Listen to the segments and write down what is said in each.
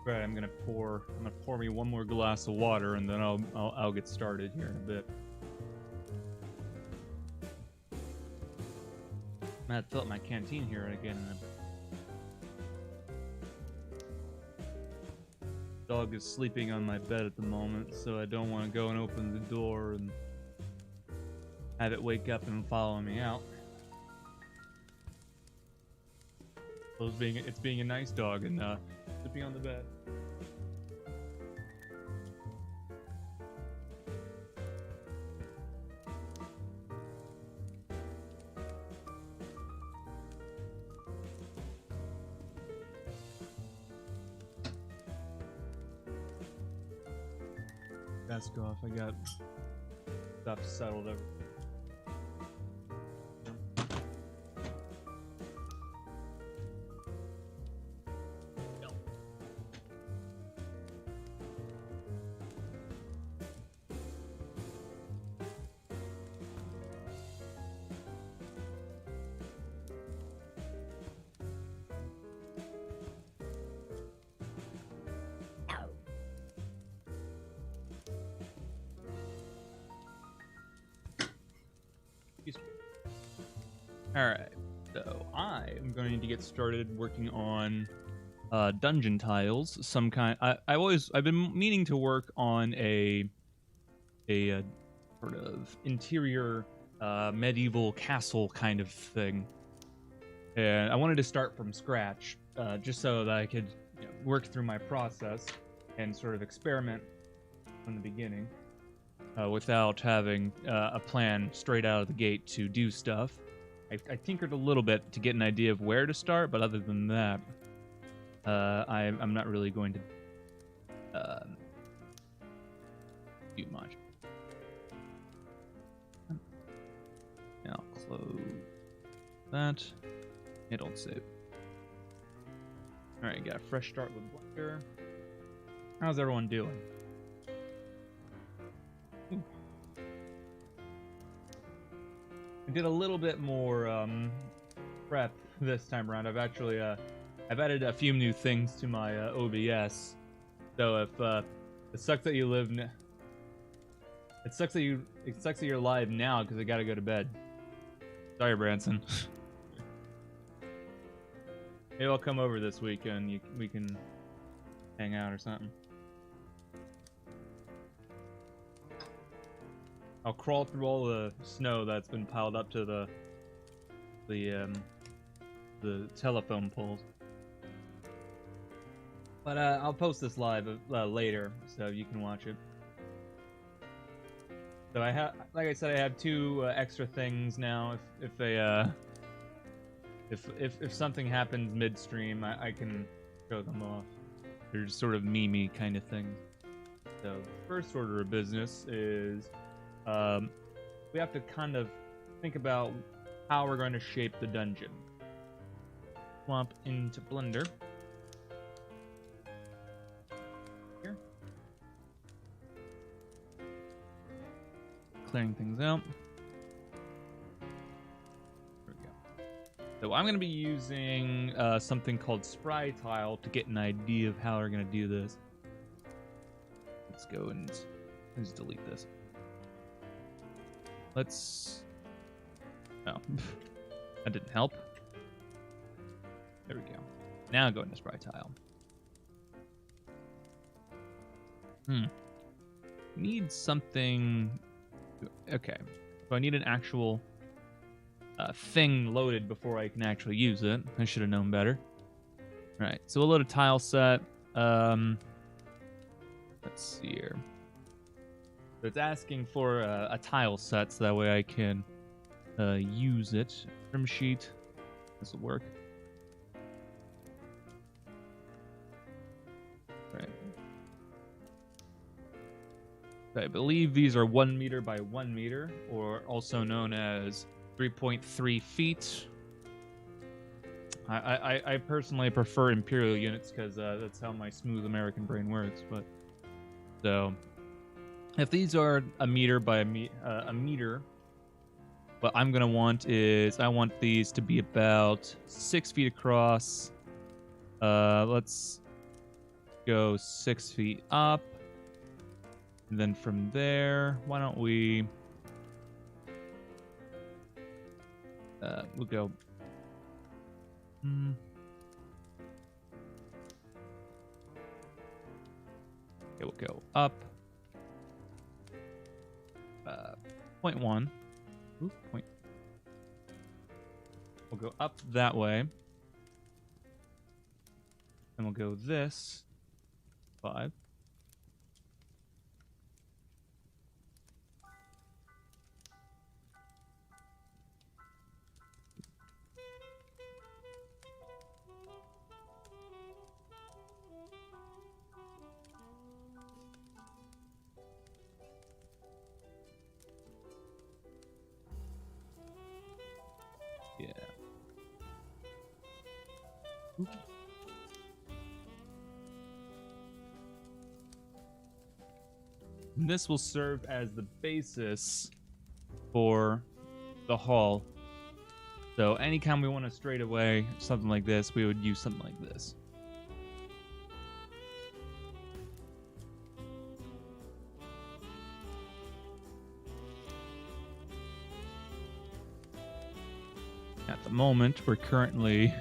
Right, I'm gonna pour me one more glass of water, and then I'll get started here in a bit. I'm gonna have to fill up my canteen here again. The dog is sleeping on my bed at the moment, so I don't want to go and open the door and have it wake up and follow me out. So it's being a nice dog and sleeping on the bed. Desk off. I got stuff settled over. Alright, so I am going to get started working on dungeon tiles. Some kind. I've been meaning to work on a sort of interior medieval castle kind of thing, and I wanted to start from scratch, just so that I could work through my process and sort of experiment from the beginning, without having a plan straight out of the gate to do stuff. I tinkered a little bit to get an idea of where to start, but other than that, I'm not really going to do much. And I'll close that. It'll save. Alright, got a fresh start with Blender. How's everyone doing? Ooh. I did a little bit more prep this time around. I've actually I've added a few new things to my OBS. So if it sucks that you live, it sucks that you're live now because I gotta go to bed. Sorry, Branson. Maybe I'll come over this weekend. We can hang out or something. I'll crawl through all the snow that's been piled up to the telephone poles. But I'll post this live later, so you can watch it. So I have, like I said, I have two extra things now. If something happens midstream, I can show them off. They're just sort of meme-y kind of things. So first order of business is we have to kind of think about how we're going to shape the dungeon. Swap into Blender. Here. Clearing things out. There we go. So I'm going to be using something called Spry Tile to get an idea of how we're going to do this. Let's go and let's delete this. Let's... Oh, that didn't help. There we go. Now go into Spry Tile. Need something... Okay. So I need an actual thing loaded before I can actually use it. I should have known better. Alright, so we'll load a tile set. Let's see here. So it's asking for a tile set, so that way I can use it. Trim sheet. This will work. Right. I believe these are 1 meter by 1 meter, or also known as 3.3 feet. I personally prefer imperial units because that's how my smooth American brain works. But so if these are a meter by a meter, what I'm gonna want is I want these to be about 6 feet across. Let's go 6 feet up. And then from there, why don't we... we'll go... Okay, we'll go up 0.1. Ooh, point. We'll go up that way. And we'll go this 5. Yeah. Oops. And this will serve as the basis for the hull. So anytime we want to straight away something like this, we would use something like this. At the moment, we're currently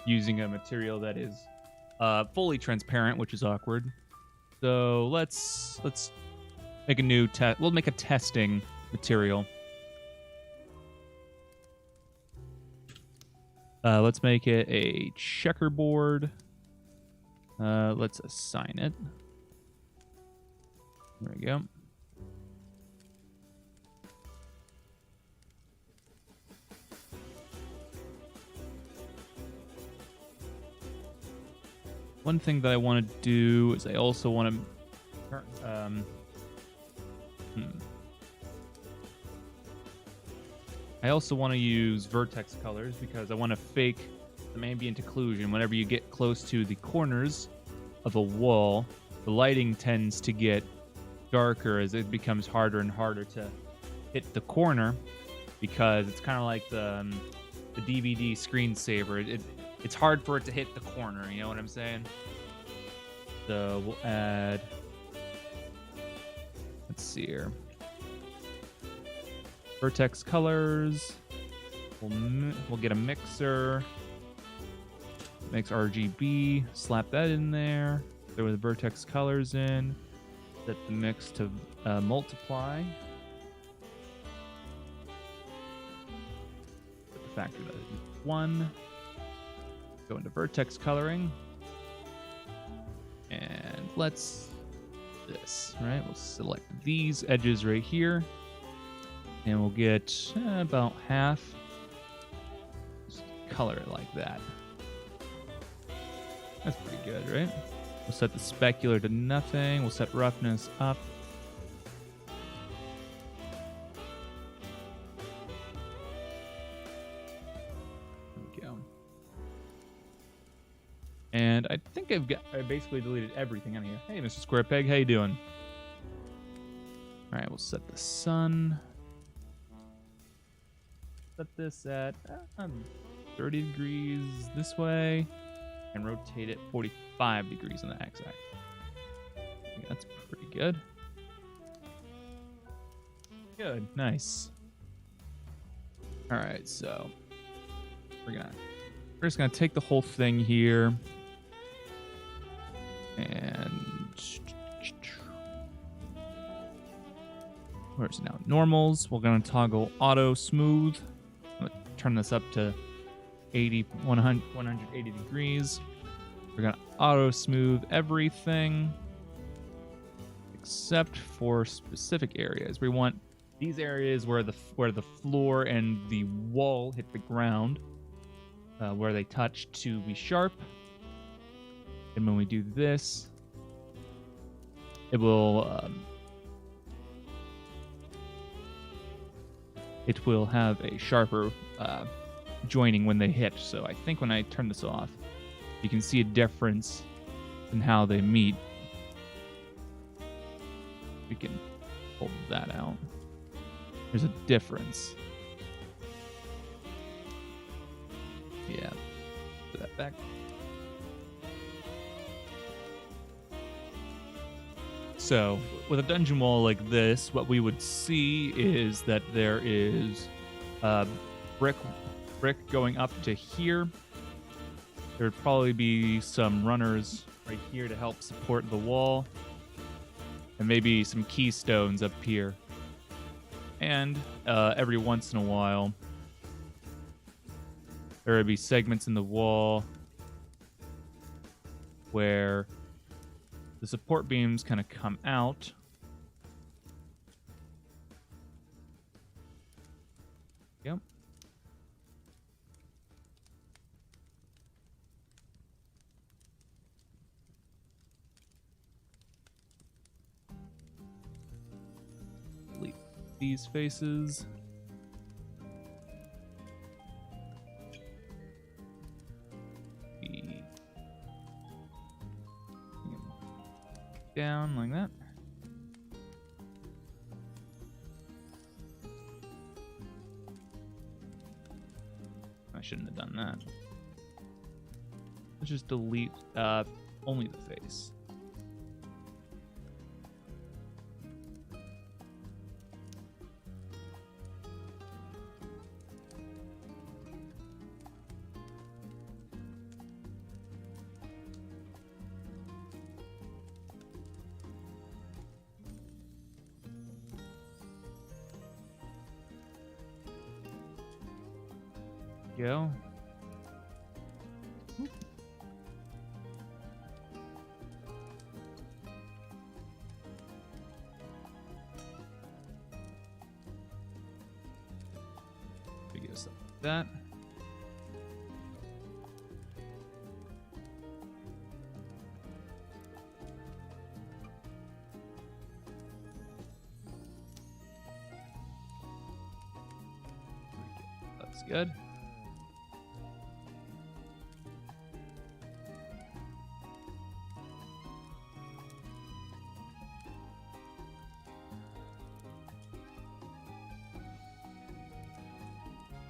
using a material that is fully transparent, which is awkward. So let's make a new test. We'll make a testing material. Let's make it a checkerboard. Let's assign it. There we go. One thing that I want to do is I also want to I also want to use vertex colors because I want to fake some ambient occlusion. Whenever you get close to the corners of a wall, the lighting tends to get darker as it becomes harder and harder to hit the corner, because it's kind of like the DVD screensaver. It's hard for it to hit the corner, you know what I'm saying? So we'll add, let's see here, vertex colors. We'll get a mixer, mix RGB, slap that in there, throw the vertex colors in, set the mix to multiply, set the factor to 1. Go into vertex coloring, and let's this, right? We'll select these edges right here, and we'll get about half. Just color it like that. That's pretty good, right? We'll set the specular to nothing. We'll set roughness up. And I think I basically deleted everything on here. Hey, Mr. Square Peg, how you doing? All right, we'll set the sun. Set this at 30 degrees this way, and rotate it 45 degrees on the x-axis. Yeah, that's pretty good. Good, nice. All right, so we're just gonna take the whole thing here. And where's it now? Normals. We're going to toggle auto smooth. I'm going to turn this up to 180 degrees. We're going to auto smooth everything except for specific areas. We want these areas where the floor and the wall hit the ground, where they touch, to be sharp. And when we do this, it will have a sharper joining when they hit. So I think when I turn this off, you can see a difference in how they meet. We can pull that out. There's a difference. Yeah. Put that back. So with a dungeon wall like this, what we would see is that there is brick going up to here. There would probably be some runners right here to help support the wall, and maybe some keystones up here. And every once in a while, there would be segments in the wall where the support beams kind of come out. Yep. Delete these faces. Down like that. I shouldn't have done that. Let's just delete only the face. Go. Figure this up like that. That's good.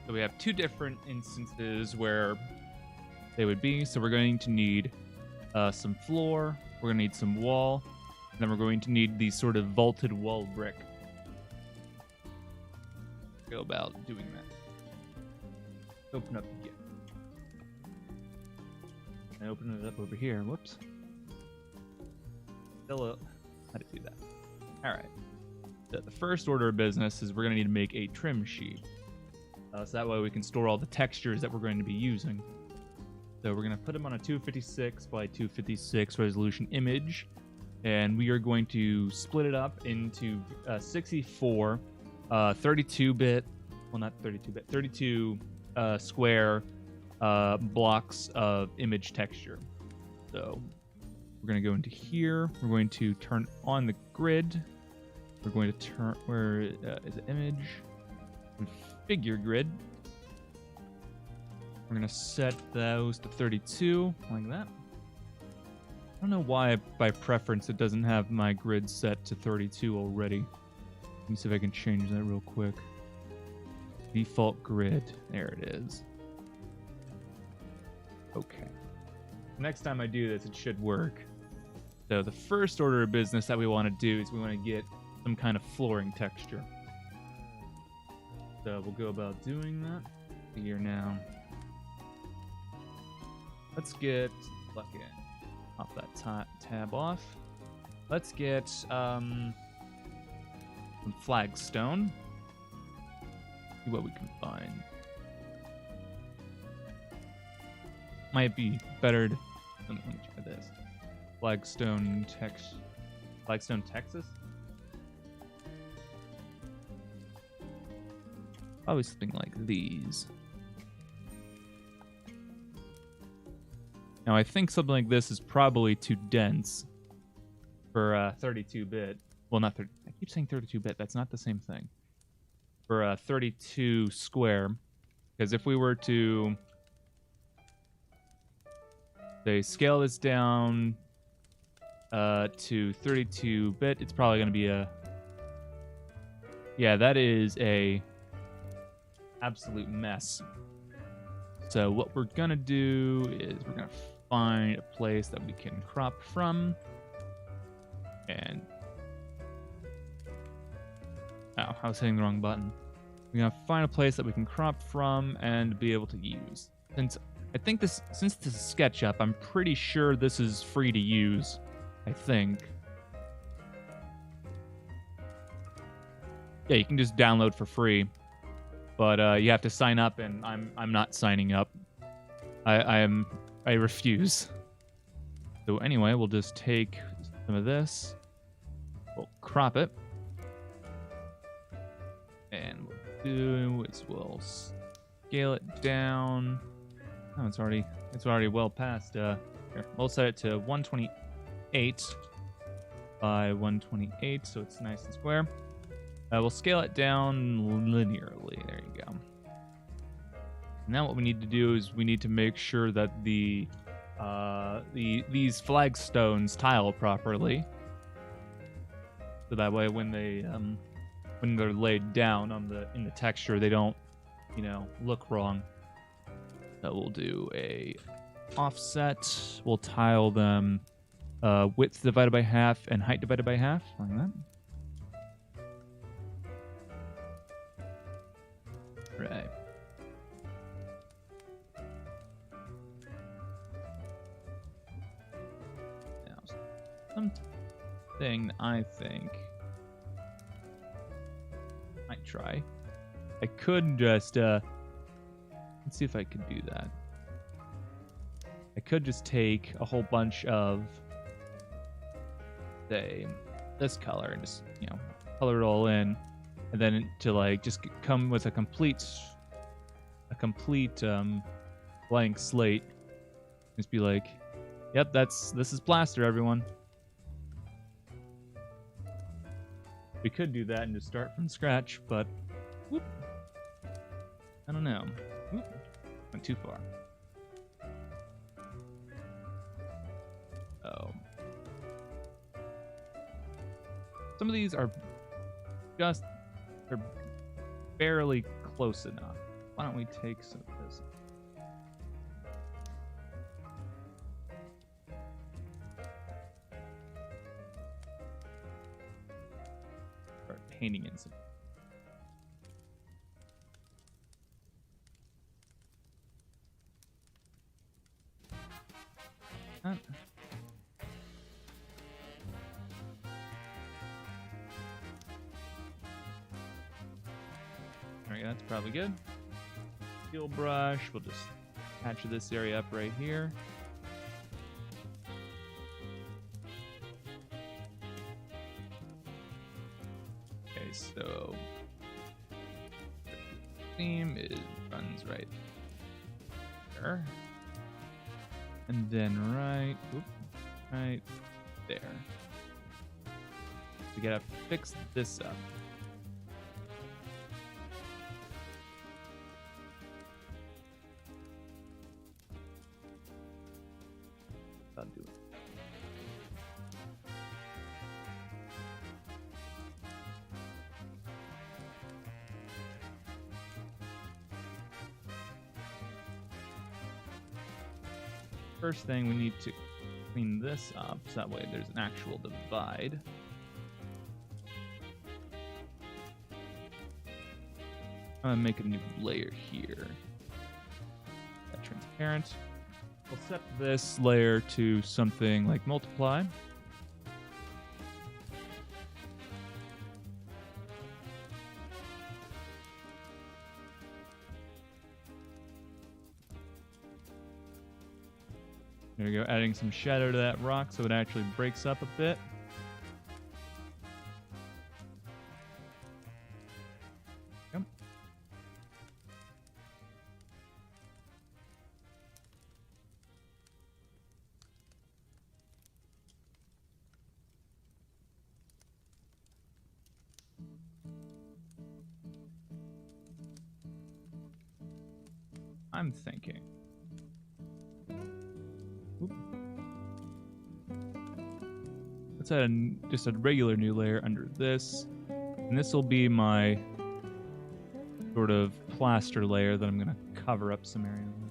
So we have two different instances where they would be. So we're going to need some floor, we're going to need some wall, and then we're going to need these sort of vaulted wall brick. Go about doing that. Open up again. I open it up over here. Whoops. Hello. How to do that? All right. So the first order of business is we're going to need to make a trim sheet. So that way we can store all the textures that we're going to be using. So we're going to put them on a 256 by 256 resolution image, and we are going to split it up into 64 32-bit, well, not 32-bit, 32 square blocks of image texture. So we're going to go into here. We're going to turn on the grid. We're going to turn, where is the image? Figure grid. We're going to set those to 32, like that. I don't know why, by preference, it doesn't have my grid set to 32 already. Let me see if I can change that real quick. Default grid. There it is. Okay. Next time I do this, it should work. So the first order of business that we want to do is we want to get some kind of flooring texture. So we'll go about doing that here now. Let's get, pop that tab off. Let's get some flagstone. See what we can find. Might be better to, let me try this. Flagstone, Texas? Probably something like these. Now I think something like this is probably too dense for 32-bit. Well, not 30. I keep saying 32-bit. That's not the same thing. For 32 square, because if we were to say scale this down to 32-bit, it's probably going to be a, yeah, that is a absolute mess. So what we're gonna do is we're gonna find a place that we can crop from, and Oh, I was hitting the wrong button. We're gonna find a place that we can crop from and be able to use. Since this is SketchUp, I'm pretty sure this is free to use. I think. Yeah, you can just download for free, but you have to sign up, and I'm not signing up. I refuse. So anyway, we'll just take some of this. We'll crop it, and what we'll do is we'll scale it down. Oh, it's already well past. Here, we'll set it to 128 by 128, so it's nice and square. We'll scale it down linearly. There you go. Now what we need to do is we need to make sure that these flagstones tile properly, so that way when they're laid down in the texture, they don't, look wrong. So we'll do a offset. We'll tile them width divided by half and height divided by half, like that. Right. Now, something I think I might try. I could just let's see if I could do that. I could just take a whole bunch of, say, this color and just color it all in. And then to just come with a complete blank slate. Just be like, yep, this is plaster, everyone. We could do that and just start from scratch, but whoop, I don't know. Whoop, went too far. Oh. Some of these are they're barely close enough. Why don't we take some of this? Start painting in some. That's probably good. Steel brush. We'll just patch this area up right here. Okay, so theme runs right there, and then right there. We gotta fix this up. I'll do it. First thing, we need to clean this up so that way there's an actual divide. I'm gonna make a new layer here. That transparent. We'll set this layer to something like multiply. There we go, adding some shadow to that rock so it actually breaks up a bit. Yep. I'm thinking. Let's add just a regular new layer under this. And this will be my sort of plaster layer that I'm going to cover up some areas with.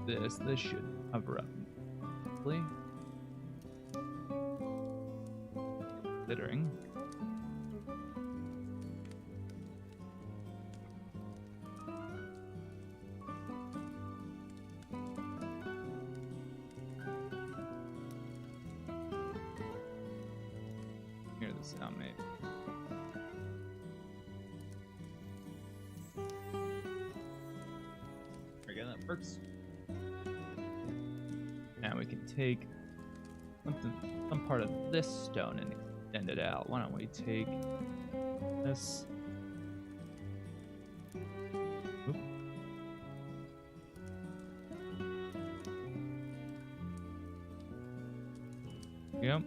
This should cover up nicely. Considering. Hear the sound, maybe. There we go, that works. Now we can take some part of this stone and extend it out. Why don't we take this? Oop. Yep.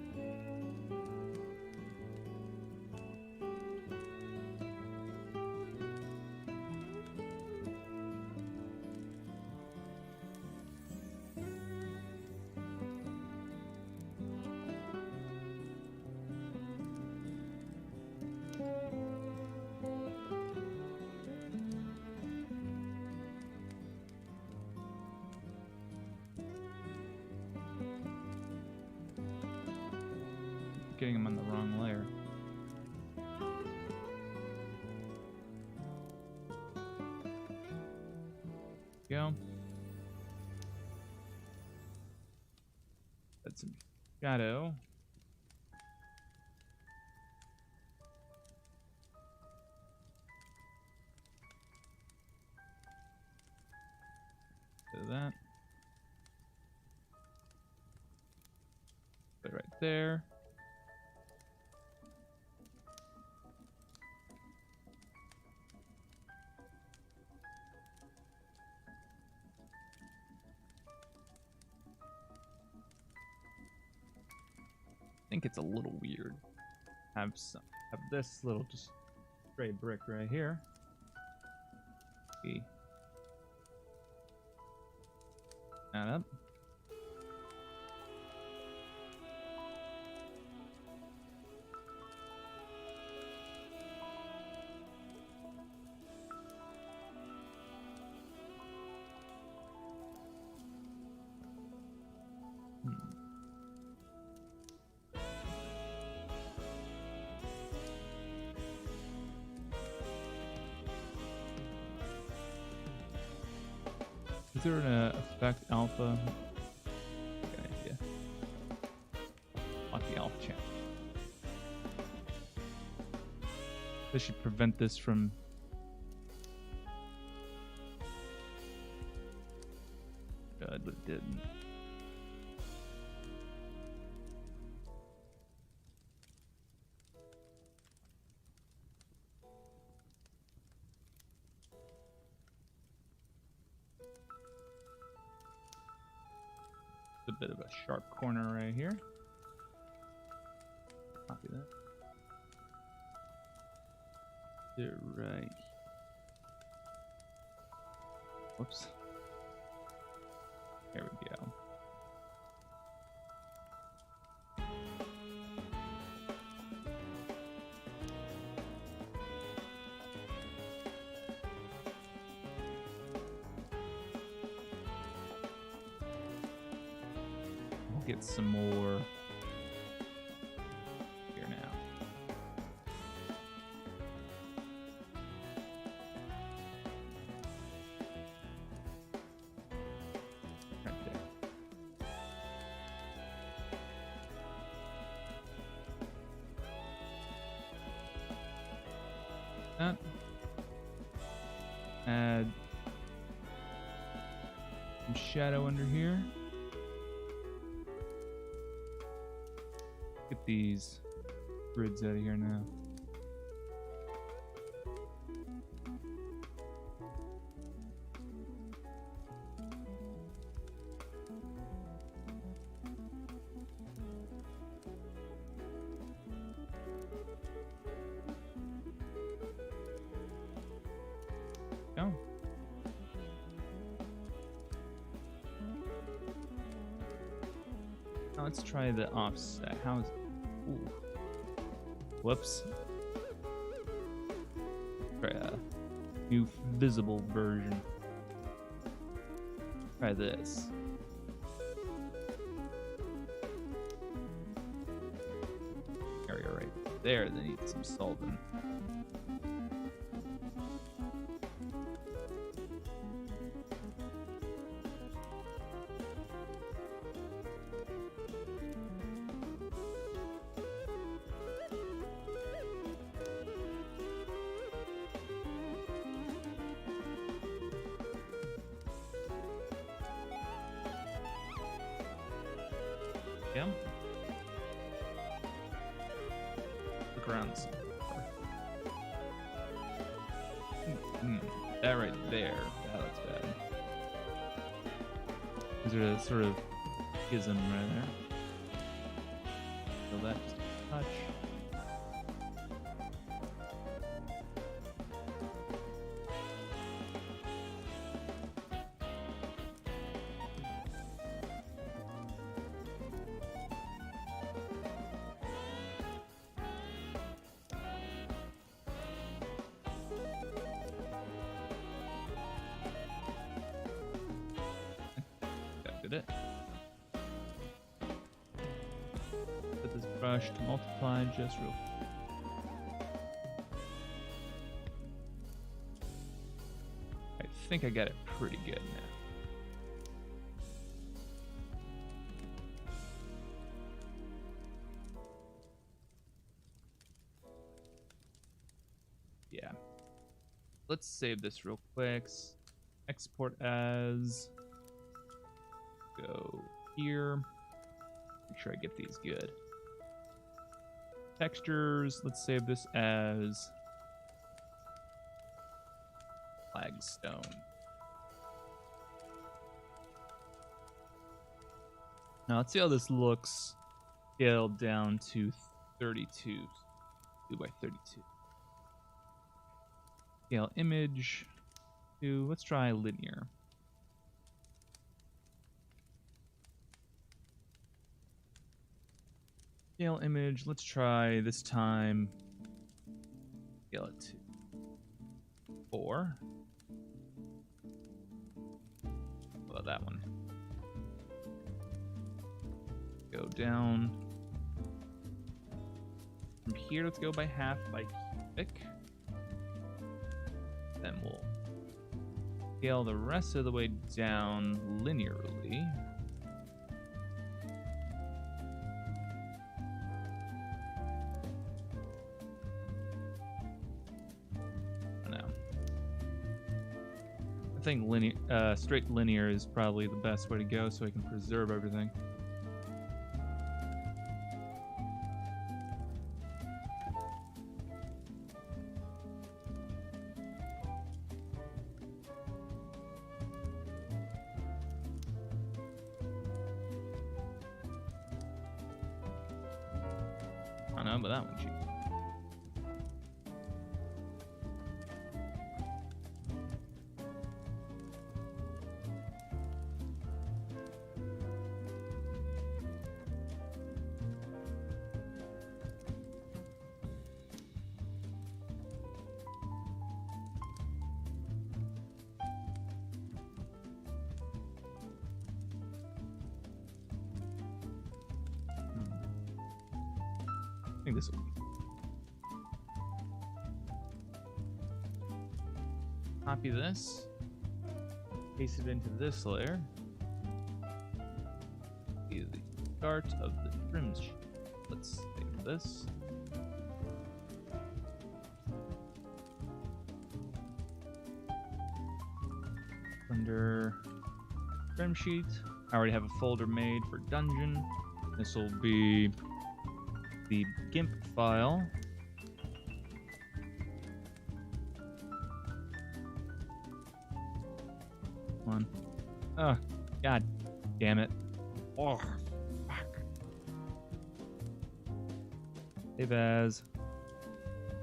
Getting them on the wrong layer. Go. That's some shadow. Do that. Put it right there. I think it's a little weird. Have this little just gray brick right here. That up. Is there an effect alpha? Good idea. Lock the alpha channel. This should prevent this from. Good, but it didn't. A bit of a sharp corner right here. Copy that. They're right. Whoops. There we go. Get some more here now. Right there. That. Add some shadow under here. Get these grids out of here now. Go. Now let's try the offset. How's ooh. Whoops. Try a new visible version. Try this. Area right there that needs some solving. Yeah. Look around. That right there. That looks bad. Is there a sort of schism right there? So that's a touch. It. Put this brush to multiply just real quick. I think I got it pretty good now. Yeah. Let's save this real quick. Export as. Go here. Make sure I get these good. Textures. Let's save this as flagstone. Now let's see how this looks scaled down to 32. 2 by 32. Scale image to, let's try linear. Scale image, let's try this time. Scale it to 4. What about that one? Go down. From here, let's go by half by cubic. Then we'll scale the rest of the way down linearly. I think linear, straight linear is probably the best way to go, so I can preserve everything. I don't know, but that one's cheap. I think this will be. Copy this, paste it into this layer. Be the start of the trim sheet. Let's save this. Under trim sheet, I already have a folder made for dungeon. This will be the GIMP file. Come on. Oh, god damn it. Oh, fuck. Save as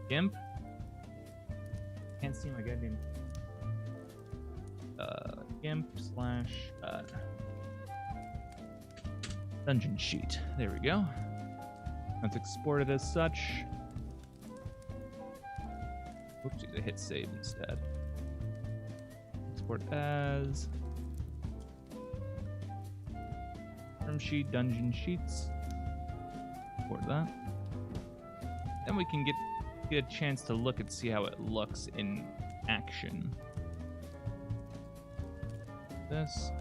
GIMP. Can't see my goddamn GIMP slash dungeon sheet. There we go. Let's export it as such. Whoopsies, I hit save instead. Export as trim sheet, dungeon sheets. For that. Then we can get a chance to look and see how it looks in action. This.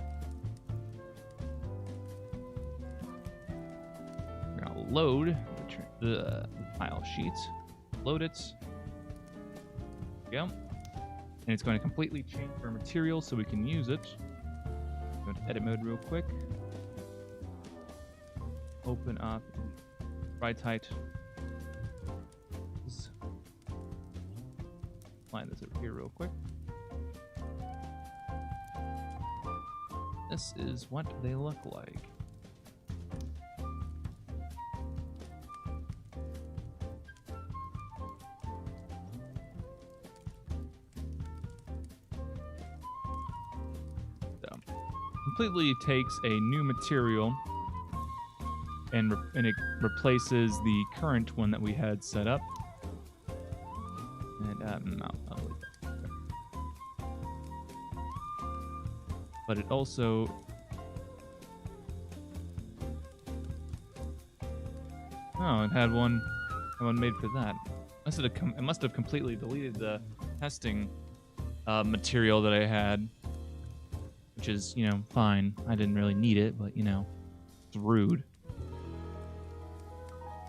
We're gonna load the tile sheet. Load it. There we go. And it's going to completely change our material so we can use it. Go to edit mode real quick. Open up right height. Line this over here real quick. This is what they look like. So, completely takes a new material and it replaces the current one that we had set up. And I'll leave that. But it also it had one made for that. It must have completely deleted the testing material that I had, which is, you know, fine. I didn't really need it, but, you know, it's rude.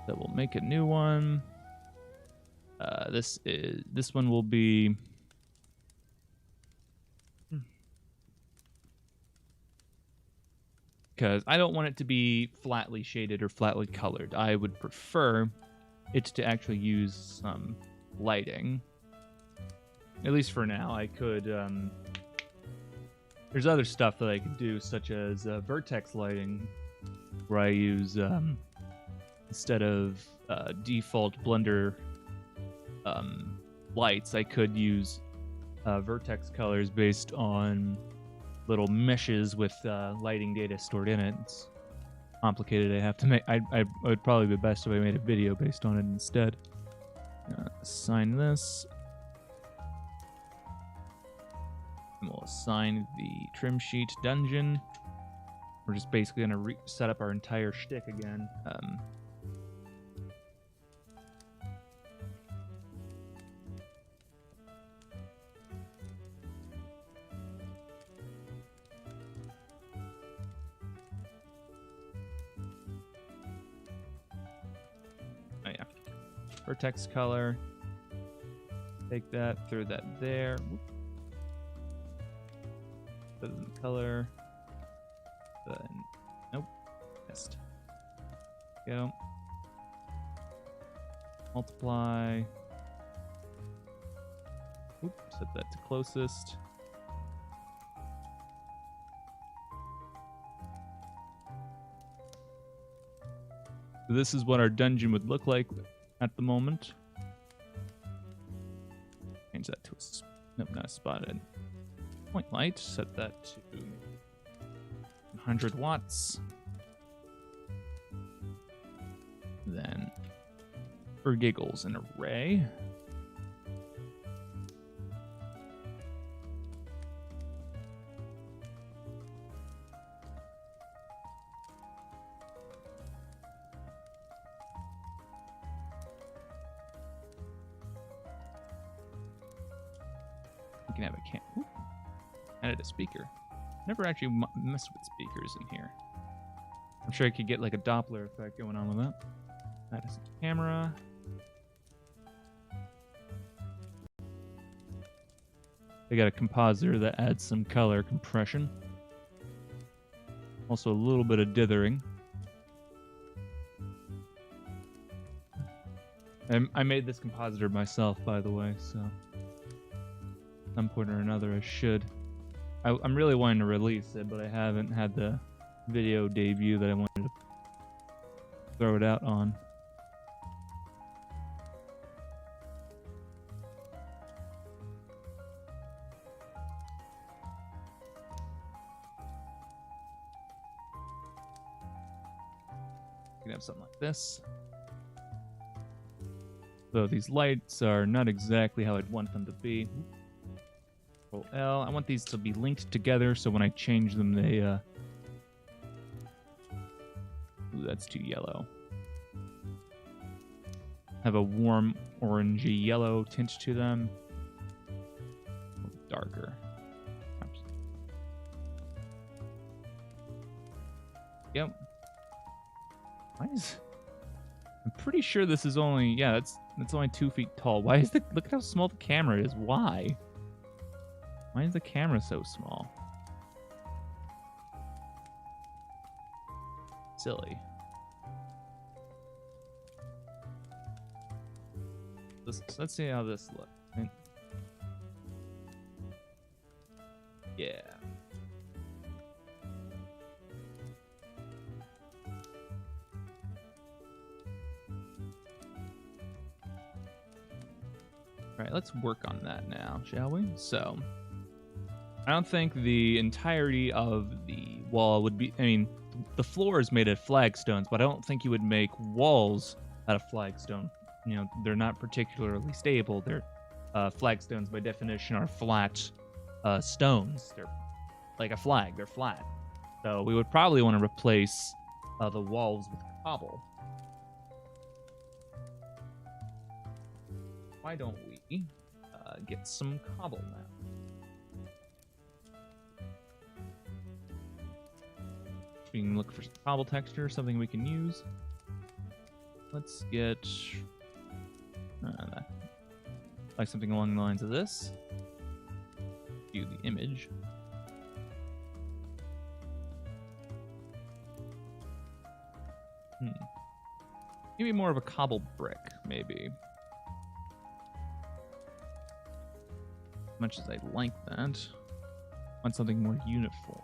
That will make a new one. This one will be because I don't want it to be flatly shaded or flatly colored. I would prefer it to actually use some lighting. At least for now. I could there's other stuff that I could do, such as vertex lighting, where I use instead of default Blender lights, I could use vertex colors based on little meshes with lighting data stored in it. It's complicated. I have to make. I would probably be best if I made a video based on it instead. Assign this. And we'll assign the trim sheet dungeon. We're just basically gonna set up our entire shtick again. Vertex color. Take that, throw that there. Put it in the color. Then, nope. Missed. Go. Multiply. Oop, set that to closest. So this is what our dungeon would look like at the moment. Change that to nope, not a spotted point light. Set that to 100 watts. Then, for giggles, an array. Can have a added a speaker. Never actually messed with speakers in here. I'm sure I could get like a Doppler effect going on with that. Add a camera. I got a compositor that adds some color compression. Also a little bit of dithering. I made this compositor myself, by the way, so some point or another I should. I'm really wanting to release it, but I haven't had the video debut that I wanted to throw it out on. You can have something like this. So these lights are not exactly how I'd want them to be. Control L. I want these to be linked together, so when I change them, they Ooh, that's too yellow. Have a warm orangey yellow tint to them. A little darker. Oops. Yep. Why is... I'm pretty sure this is only... Yeah, that's only 2 feet tall. Why is the... Look at how small the camera is. Why? Why is the camera so small? Silly. Let's see how this looks. Yeah. All right, let's work on that now, shall we? So, I don't think the entirety of the wall would be... I mean, the floor is made of flagstones, but I don't think you would make walls out of flagstone. You know, they're not particularly stable. They're flagstones, by definition, are flat stones. They're like a flag. They're flat. So we would probably want to replace the walls with cobble. Why don't we get some cobble now? We can look for some cobble texture, something we can use. Let's get like something along the lines of this. View the image. Maybe more of a cobble brick, maybe. As much as I like that, I want something more uniform.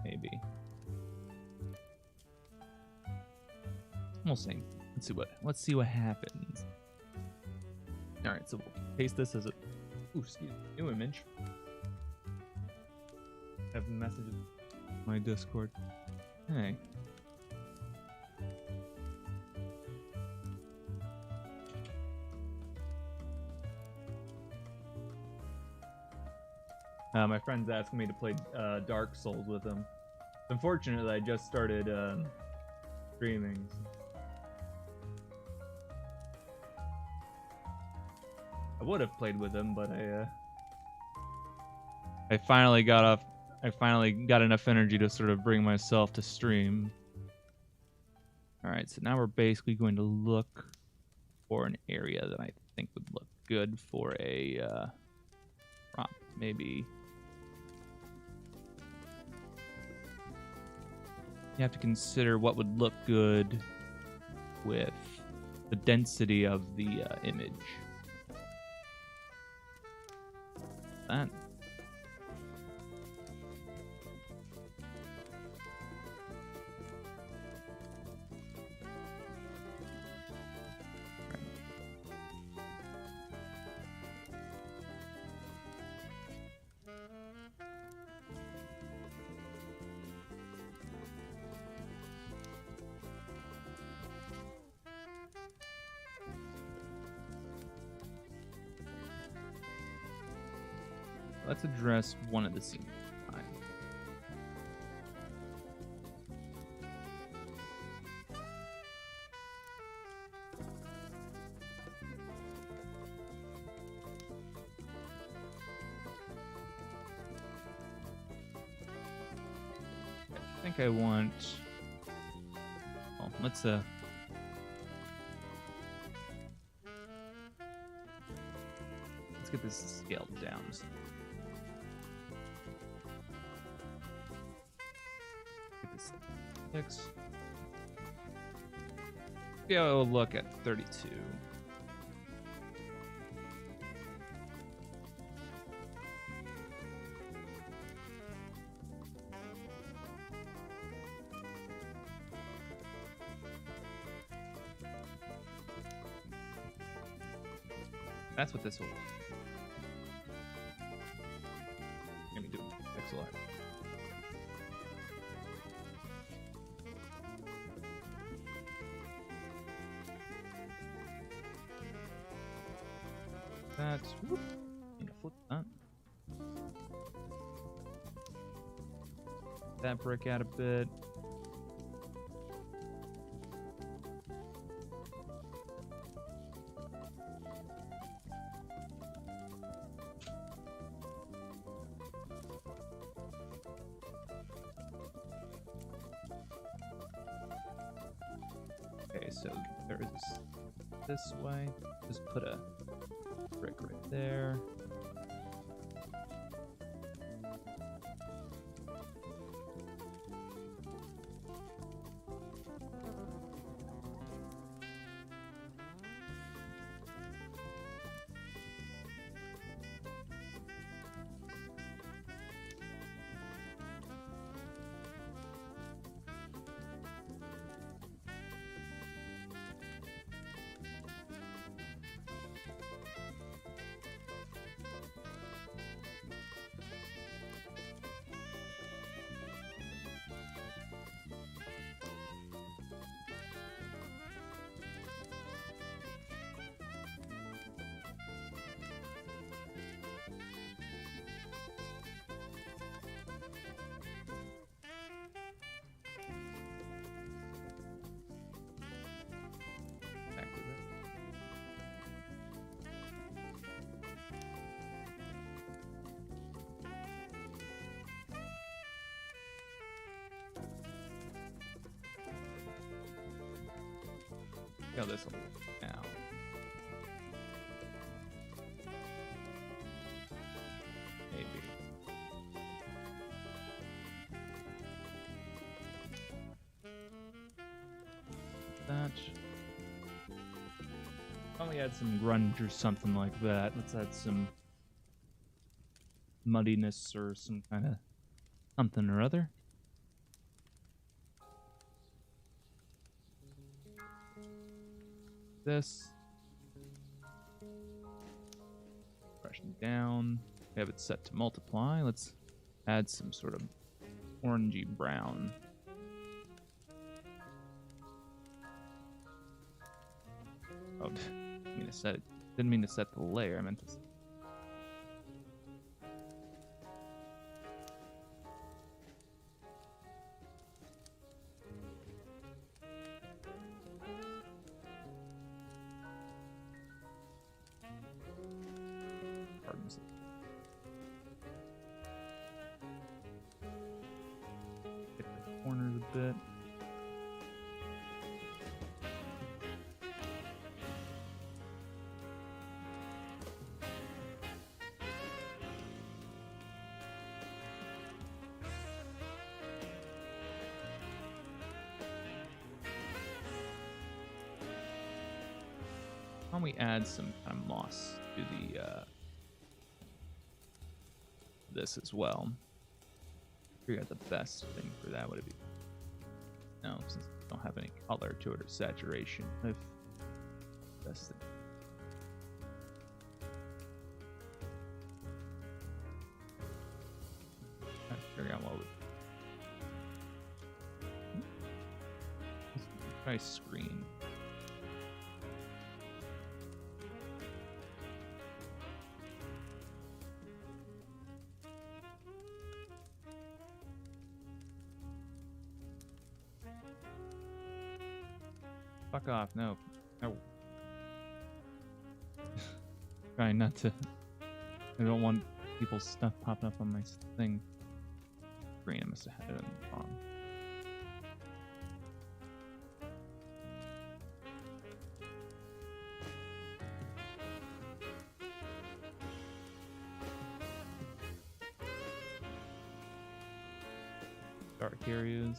Maybe. We'll see. Let's see what happens. All right, so we'll paste this as a new image. I have messages in my Discord. Hey. My friend's asking me to play Dark Souls with him. Unfortunately, I just started streaming. I would have played with him, but I finally got enough energy to sort of bring myself to stream. All right, so now we're basically going to look for an area that I think would look good for a prop, maybe. You have to consider what would look good with the density of the image. That. Let's address one of the scenes at a time. I think I want... Well, let's get this scaled down. Yeah, we'll look at 32. That's what this will. Let me do pixel art. That. Whoop. Need to flip that. That brick out a bit. Okay, so there's this way. Just put a brick right there. Go this way now. Maybe. That. Probably add some grunge or something like that. Let's add some muddiness or some kind of something or other. This. Brushing down. We have it set to multiply. Let's add some sort of orangey brown. Oh, didn't mean to set it. Didn't mean to set the layer. I meant to. Hit the corners a bit. Why don't we add some kind of moss to the this as well? Figure out the best thing for that would it be. No, since we don't have any color to it or saturation. If best thing. Trying to figure out what would. Let's try screen. Fuck off, no. No. Trying not to. I don't want people's stuff popping up on my thing. Green, I must have had it wrong. Dark areas.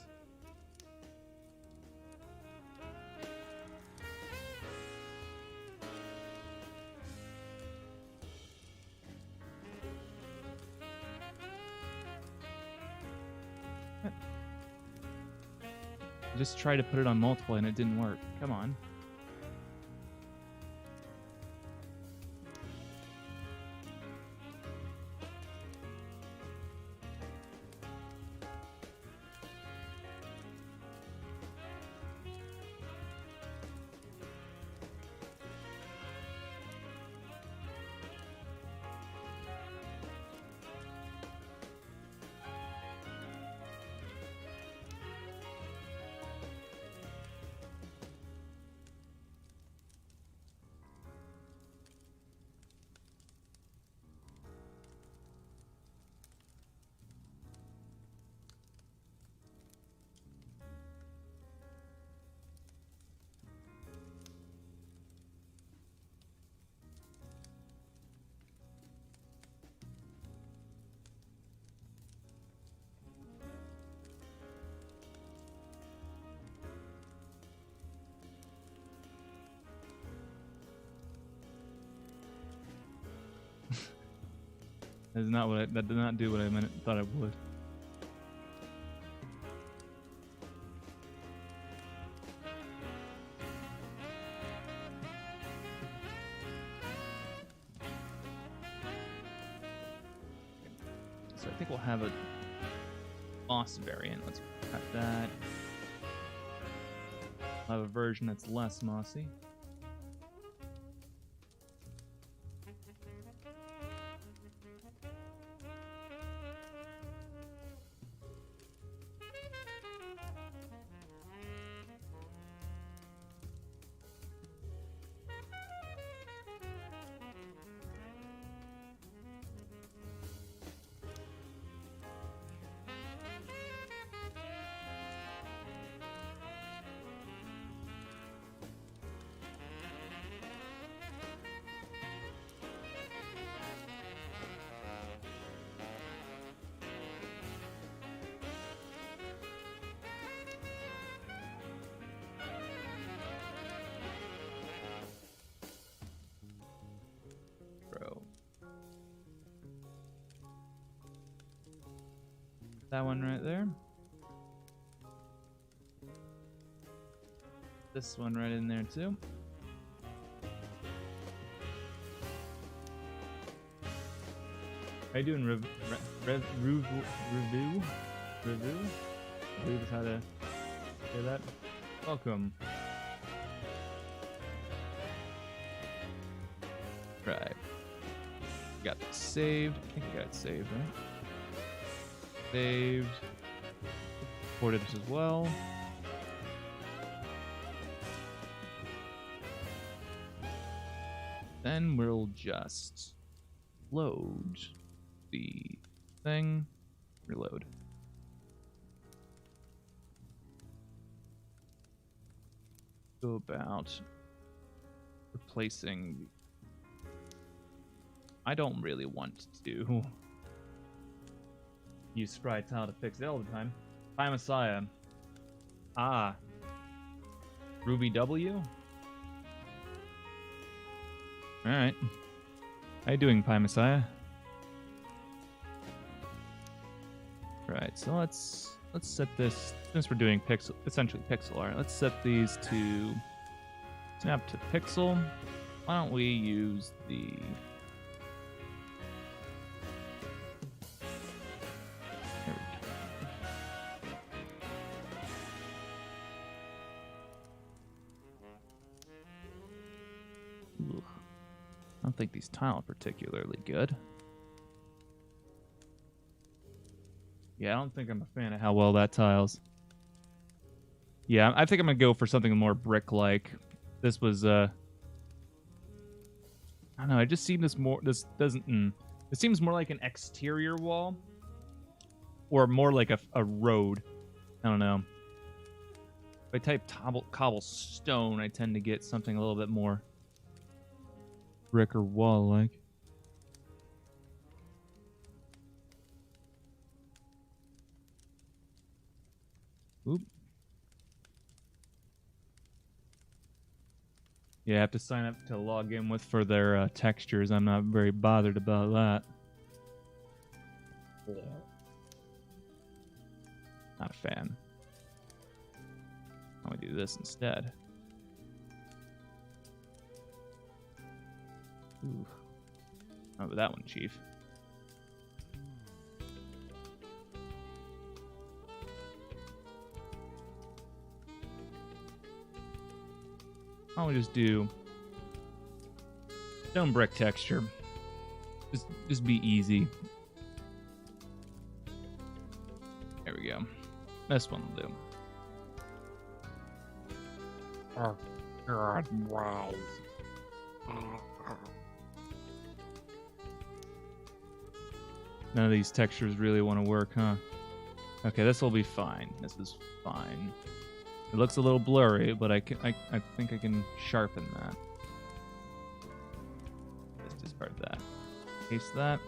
Just tried to put it on multiple and it didn't work. Come on. That is not what that did not do what I thought it would. So I think we'll have a moss variant. Let's cut that. I'll have a version that's less mossy. That one right there. This one right in there too. How you doing, review? Review is how to say that. Welcome. Right. Got this saved. I think I got it saved, right? Saved. Ported this as well. Then we'll just load the thing. Reload. Go about replacing. I don't really want to use Sprite Tile to fix it all the time. Hi, Messiah. Ah. Ruby W? Alright. How you doing, Pi Messiah? Right, so let's set this, since we're doing essentially pixel art, let's set these to snap to pixel. Why don't we use the I don't think these tile are particularly good. Yeah, I don't think I'm a fan of how well that tiles. Yeah, I think I'm gonna go for something more brick-like. This was I don't know, I just seen this more, this doesn't, it seems more like an exterior wall. Or more like a road. I don't know. If I type cobblestone, I tend to get something a little bit more brick or wall-like. Oop. Yeah, I have to sign up to log in with for their textures. I'm not very bothered about that. Yeah. Not a fan. I'm gonna do this instead. Ooh. How about that one, Chief? Why don't we just do stone brick texture? Just be easy. There we go. This one will do. Oh, God, wow. None of these textures really want to work, huh? Okay, this will be fine. This is fine. It looks a little blurry, but I think I can sharpen that. Let's discard that. Paste that.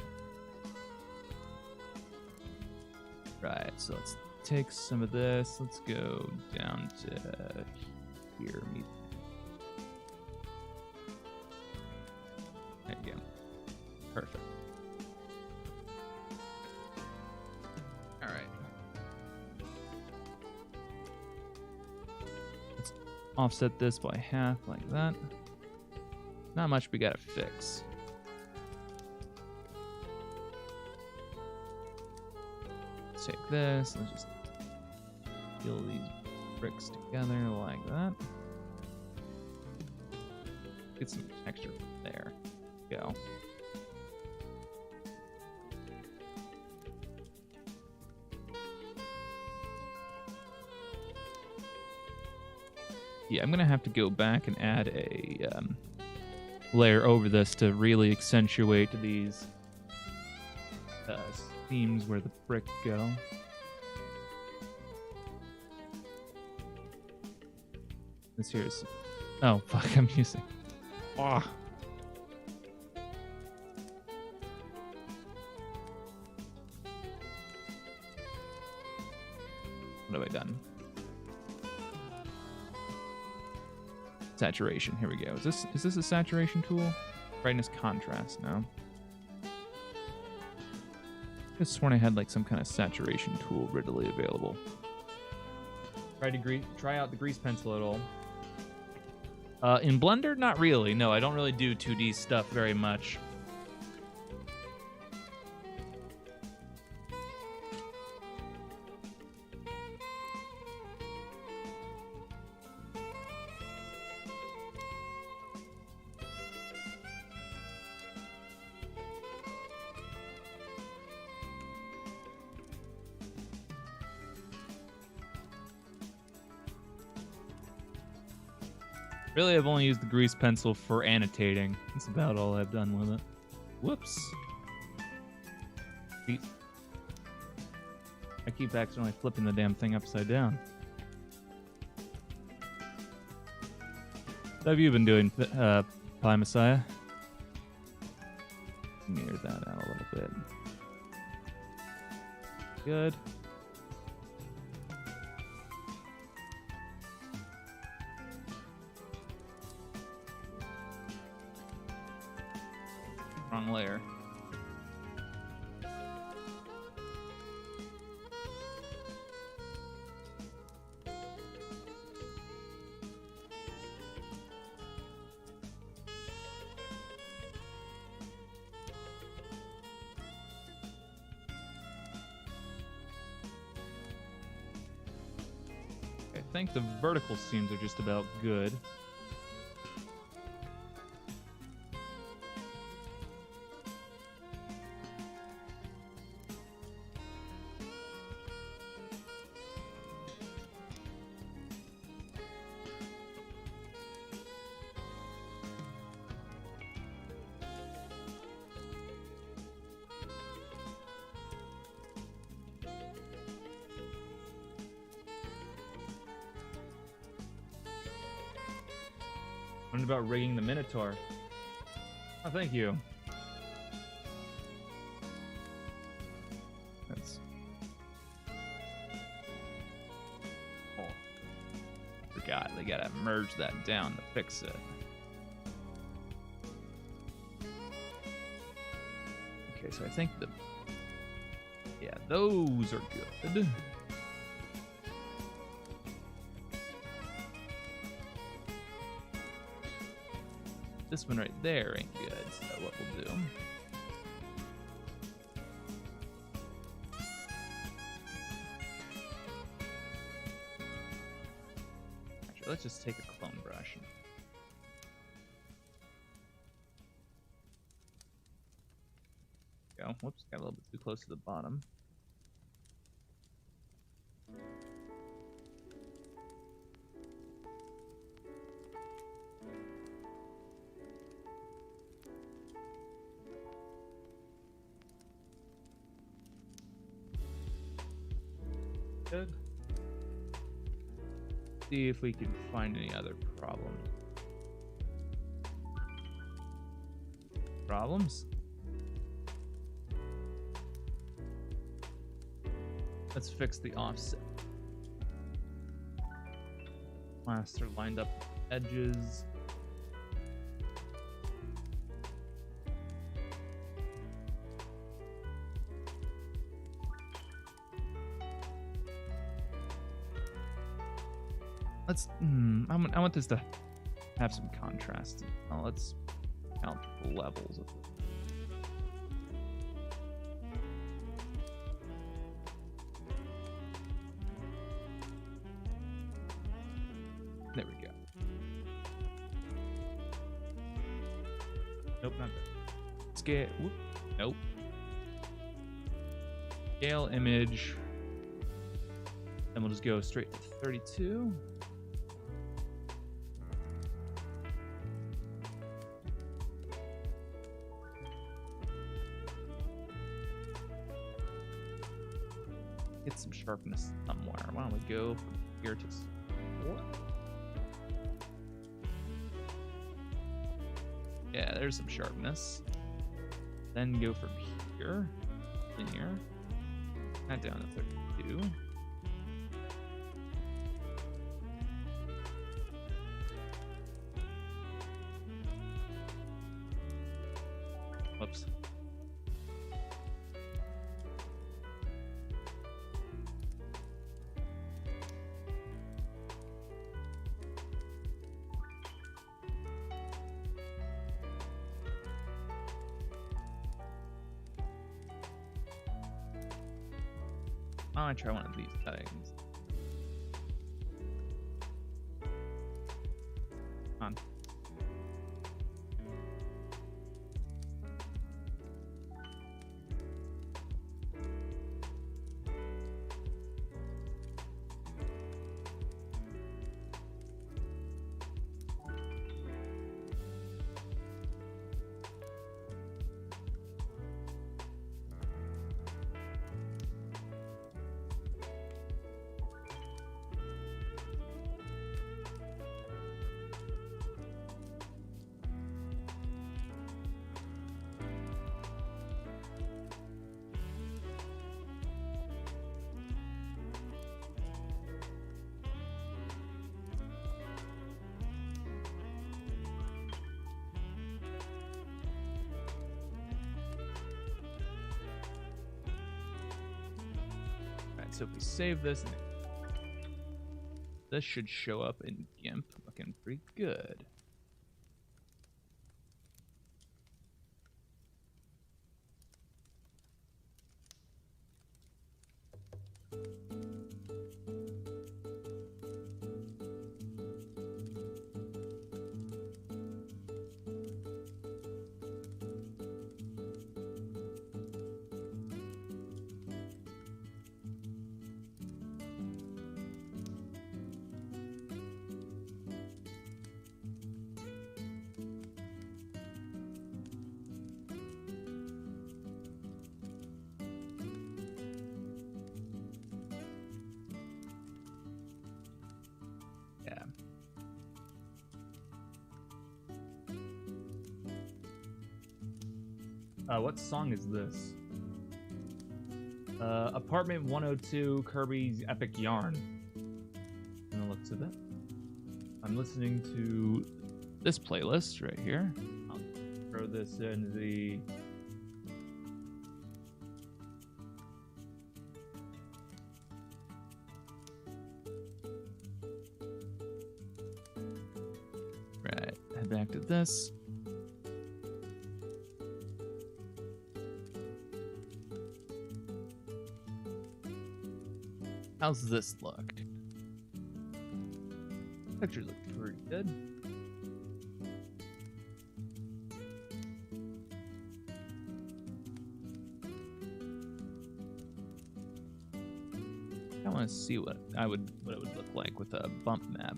Right, so let's take some of this. Let's go down to here. There you go. Perfect. offset this by half like that. Not much we gotta fix. Let's take this, let's just peel these bricks together like that. Get some texture from there. Go. Yeah, I'm gonna have to go back and add a layer over this to really accentuate these seams where the brick go. This here is... Oh, fuck, I'm using... Oh. What have I done? Saturation. Here we go. Is this a saturation tool? Brightness contrast. No. I could have sworn I had like some kind of saturation tool readily available. Try out the grease pencil at all. In Blender, not really. No, I don't really do 2D stuff very much. Really, I've only used the grease pencil for annotating. That's about all I've done with it. Whoops. I keep accidentally flipping the damn thing upside down. What have you been doing, Pie Messiah? Mirror that out a little bit. Good. Wrong layer. I think the vertical seams are just about good. Learned about rigging the Minotaur. Oh, thank you. That's... Oh. Forgot, they gotta merge that down to fix it. Okay, so I think the... Yeah, those are good. This one right there ain't good, so what we'll do... Actually, let's just take a clone brush. Go. Whoops, got a little bit too close to the bottom. Good. See if we can find any other problems. Let's fix the offset. Plaster lined up edges. let's. I want this to have some contrast. Let's count the levels of it. There we go. Nope, not that. Scale. Whoop. Nope. Scale image. Then we'll just go straight to 32. Get some sharpness somewhere. Why don't we go from here to 4? Yeah, there's some sharpness. Then go from here, linear, that down to 32. Whoops. I want to try one of these settings. On. So if we save this, this should show up in GIMP looking pretty good. What song is this? Apartment 102, Kirby's Epic Yarn. Gonna look to that. I'm listening to this playlist right here. I'll throw this in the right. Head back to this. How's this look? Pictures look pretty good. I want to see what it would look like with a bump map.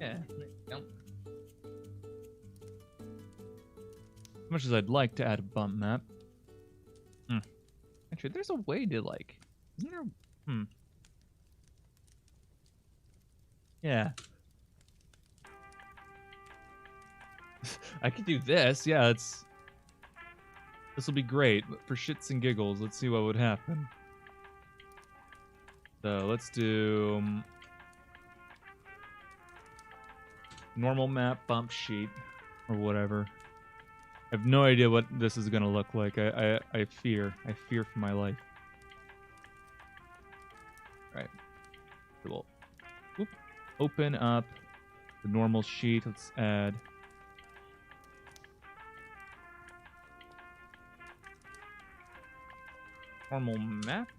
Yeah, there you go. As much as I'd like to add a bump map. Actually, there's a way to like, isn't there? Yeah. I could do this. Yeah, this will be great. But for shits and giggles, let's see what would happen. So let's do normal map bump sheet or whatever. I have no idea what this is gonna look like. I fear for my life. open up the normal sheet. Let's add normal map.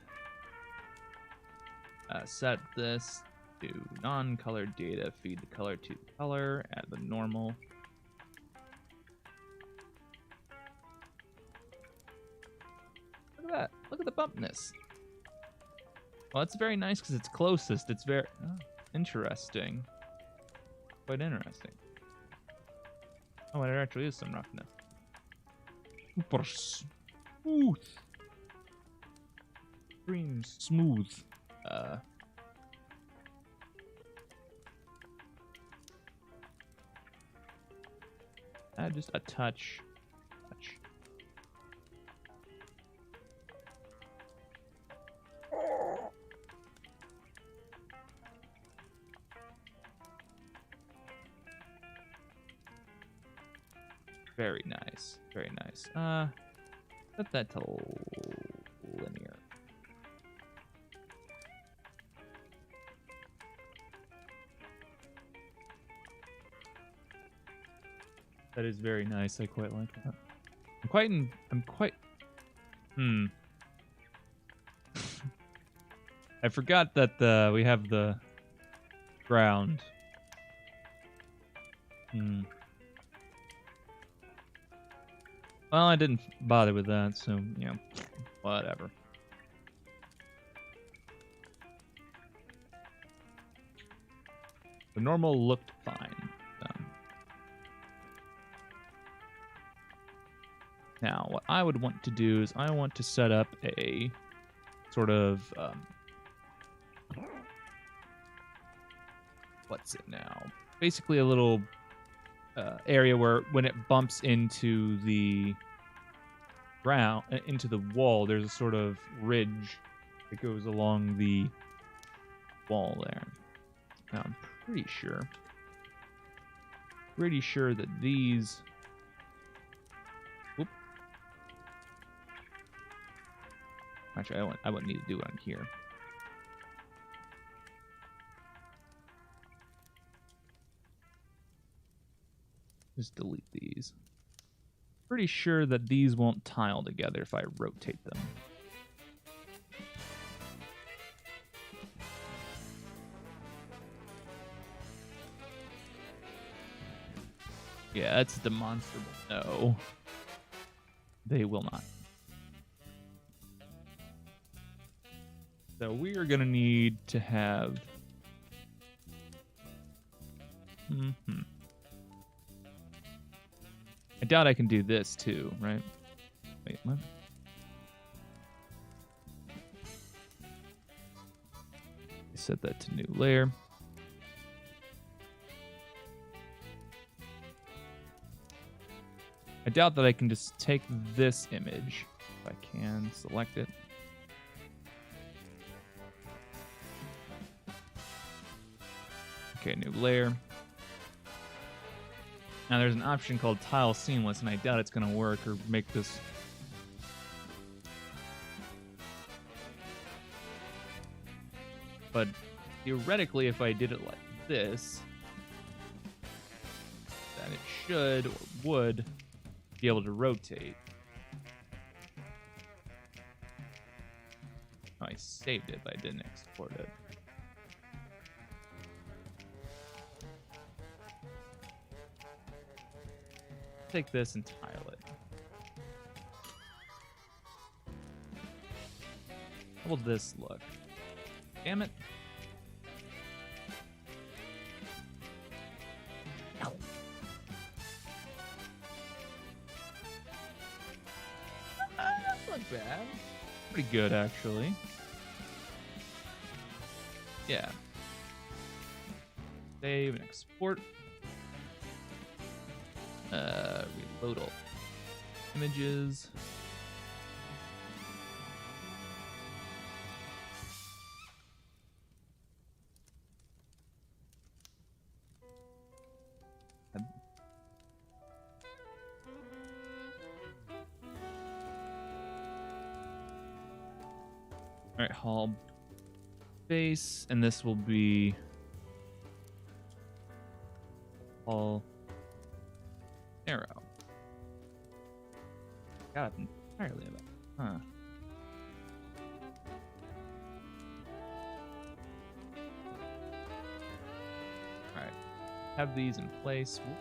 Set this to non-colored data. Feed the color to the color. Add the normal. Look at that. Look at the bumpness. Well, it's very nice because it's closest. It's very interesting. Quite interesting. Oh, it actually is some roughness. Super smooth. Extreme smooth. Just a touch. Very nice. Very nice. Set that to linear. That is very nice. I quite like that. I'm quite. I forgot that we have the ground. Well, I didn't bother with that, so, you know, whatever. The normal looked fine. Now, what I would want to do is I want to set up a sort of, what's it now? Basically a little area where when it bumps into the ground, into the wall, there's a sort of ridge that goes along the wall there. Now, I'm pretty sure that these... Whoop. Actually, I wouldn't need to do it on here. Just delete these. Pretty sure that these won't tile together if I rotate them. Yeah, that's demonstrable. No. They will not. So we are going to need to have... I doubt I can do this too, right? Wait, what? Set that to new layer. I doubt that I can just take this image. If I can select it. Okay, new layer. Now there's an option called Tile Seamless, and I doubt it's going to work or make this... But theoretically, if I did it like this, then it should or would be able to rotate. Oh, I saved it, but I didn't export it. Take this and tile it. How will this look? Damn it. Ow. That's not bad. Pretty good, actually. Yeah. Save and export. Reload all images. All right, hall base, and this will be all narrow. Got it entirely about. Huh. All right. Have these in place. Whoop.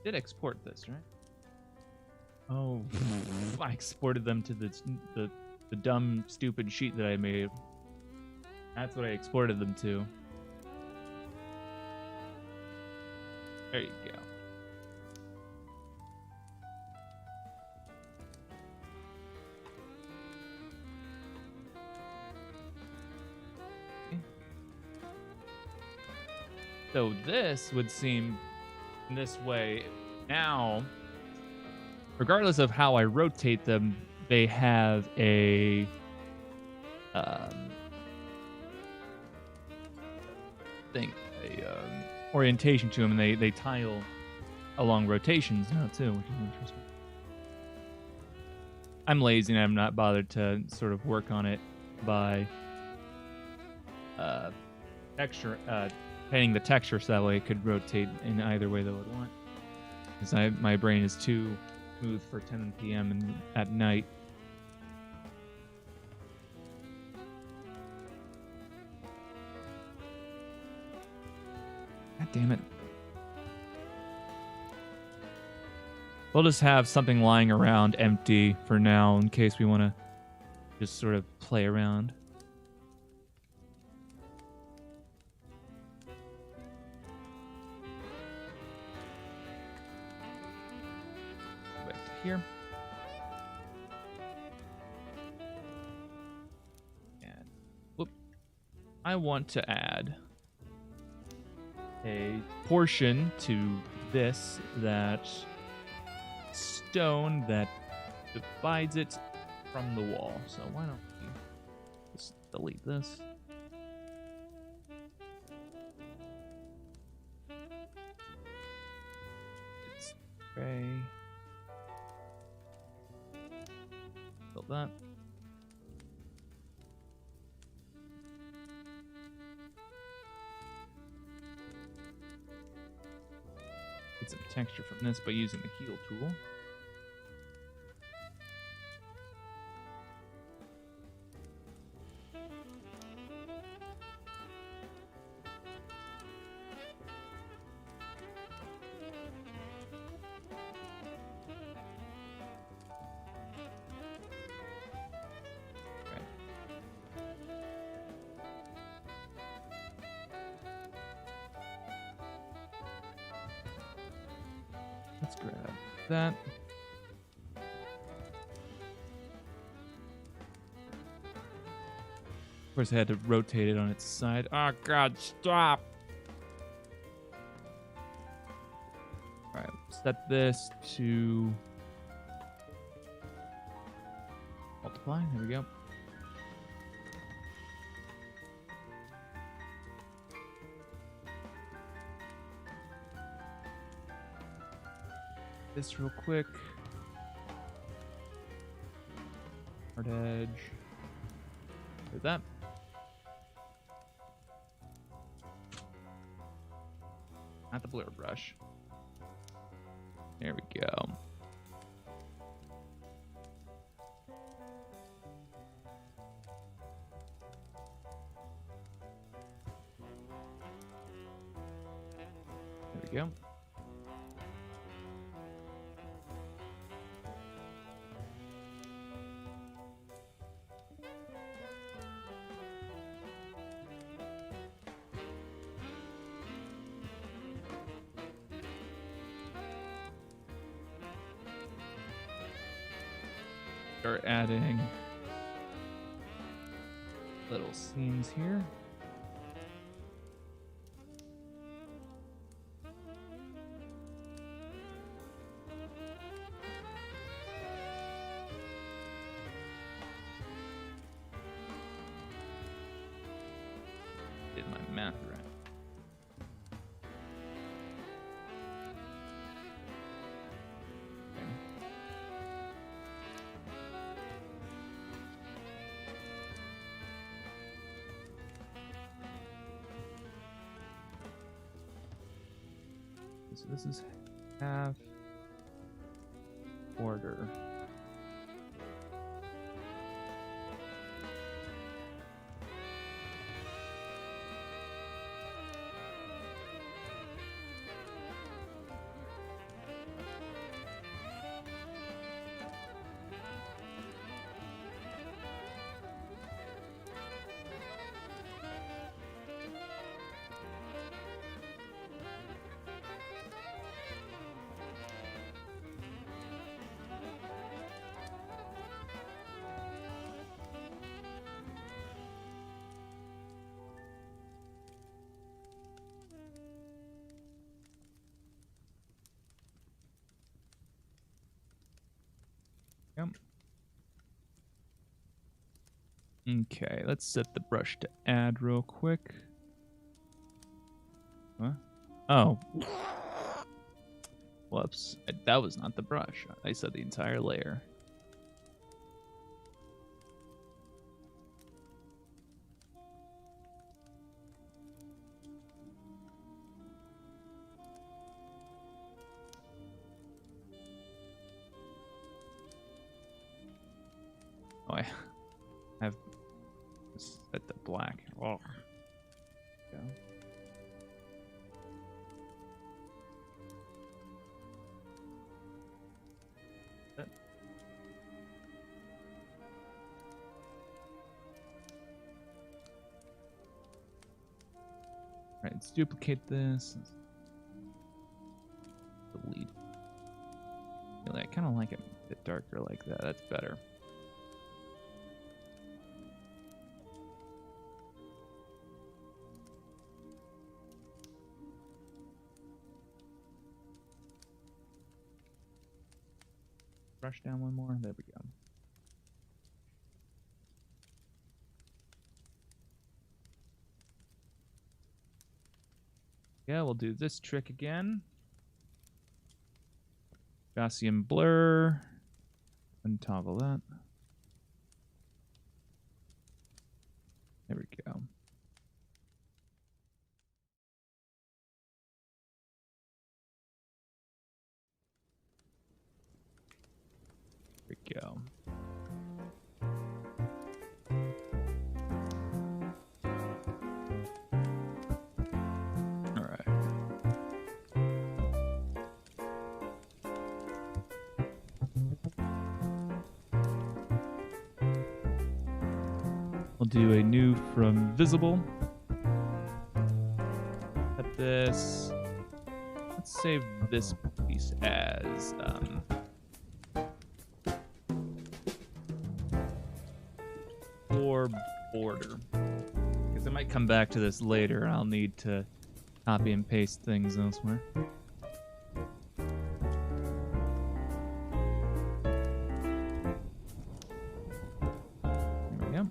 Did export this, right? Oh, I exported them to the dumb, stupid sheet that I made. That's what I exported them to. There you go. So this would seem in this way. Now, regardless of how I rotate them, they have a orientation to them, and they tile along rotations now too, which is interesting. I'm lazy and I'm not bothered to sort of work on it by texture, painting the texture so that way it could rotate in either way that I would want. Because my brain is too smooth for 10 p.m. and at night. God damn it. We'll just have something lying around empty for now in case we want to just sort of play around. Back to here. And whoop. I want to add a portion to this that stone that divides it from the wall. So why don't we just delete this? It's gray. Build that. Get some texture from this by using the heal tool. Let's grab that. Of course, I had to rotate it on its side. Oh, God, stop! Alright, set this to multiply. There we go. This real quick. Hard edge. Do that. Not the blur brush. There we go. There we go. Start adding little seams here. Did my math right. So this is half quarter. Yep. Okay, let's set the brush to add real quick. Huh? Oh. Whoops. That was not the brush. I said the entire layer. Oh, I have set the black. Oh. Go. That. Right, let's duplicate this. Delete. Really, I kind of like it a bit darker like that. That's better. Brush down one more. There we go. Yeah, we'll do this trick again. Gaussian blur. Untoggle that. There we go. There we go. All right. We'll do a new from visible. At this. Let's save this piece as floor border. Because I might come back to this later. I'll need to copy and paste things elsewhere. There we go.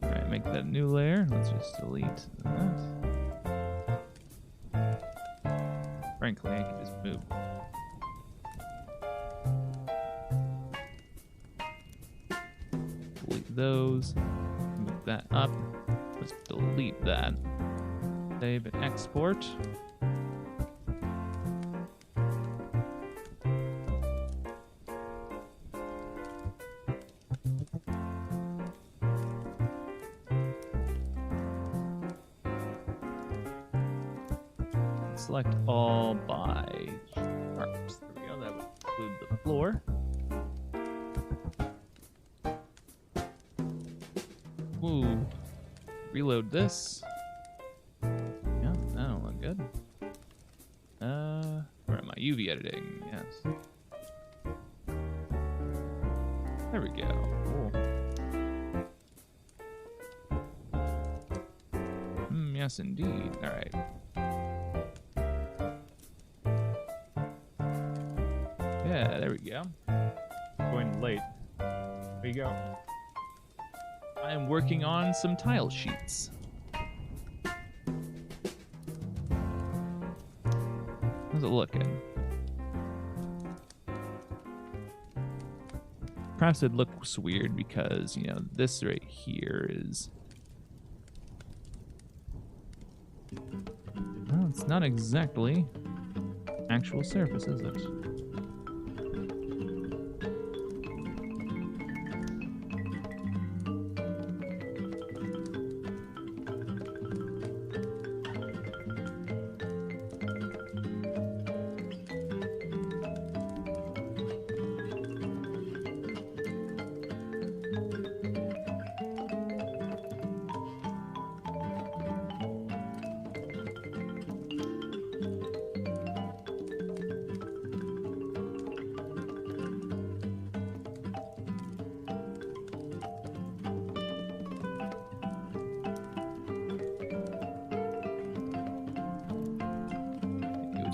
Alright, make that a new layer. Let's just delete that. Frankly, I can just move. Delete those. Move that up. Let's delete that. Save and export. Select all by sharps. There we go. That would include the floor. Ooh. Reload this. Yeah, that don't look good. Where am I? UV editing. Yes. There we go. Cool. Yes, indeed. All right. Yeah, there we go. Going late. There you go. I am working on some tile sheets. How's it looking? Perhaps it looks weird because, you know, this right here is It's not exactly actual surface, is it?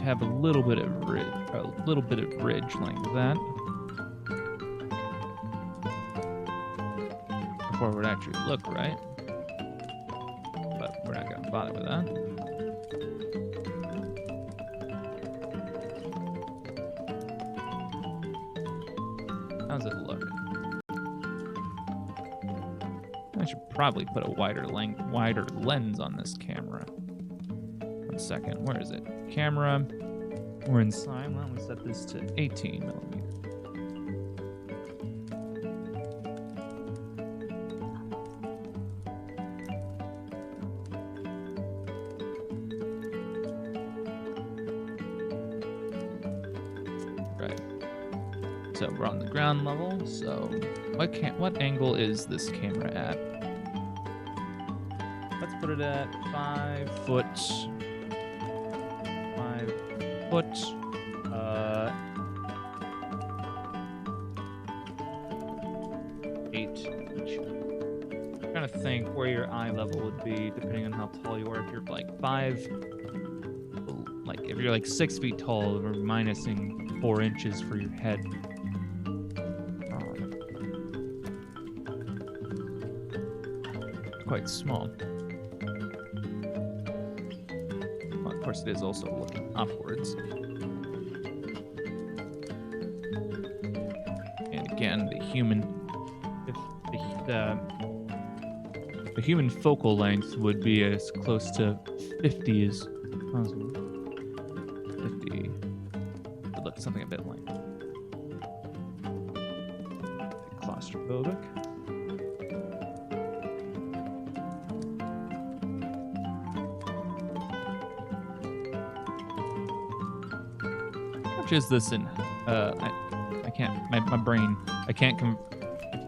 Have a little bit of ridge like that before it would actually look right. But we're not gonna bother with that. How's it look? I should probably put a wider lens on this camera. 1 second, where is it? Camera. We're inside. Why don't we set this to 18 millimeter? Right. So we're on the ground level. So what angle is this camera at? Let's put it at 5 foot. 8 inch. I'm trying to think where your eye level would be depending on how tall you are. If you're like if you're like 6 feet tall, we're minusing 4 inches for your head. Quite small. Well, of course, it is also looking upwards. And again, the human focal length would be as close to 50 as possible. 50 would look something a bit like claustrophobic. Which is this in? I can't. My brain. I can't.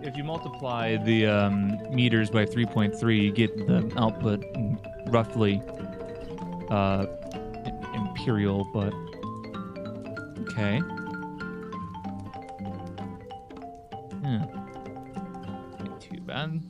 If you multiply the meters by 3.3, you get the output roughly imperial, but okay. Not too bad.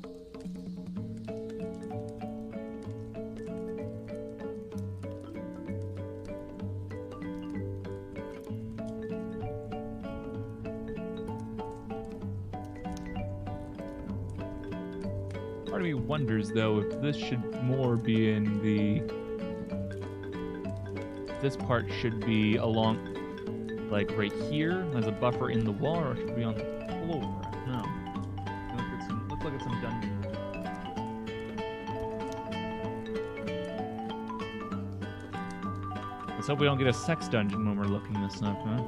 Part of me wonders, though, if this should more be in the... This part should be along, like, right here as a buffer in the wall, or it should be on the floor. No. Let's look at some dungeons. Let's hope we don't get a sex dungeon when we're looking this up, huh?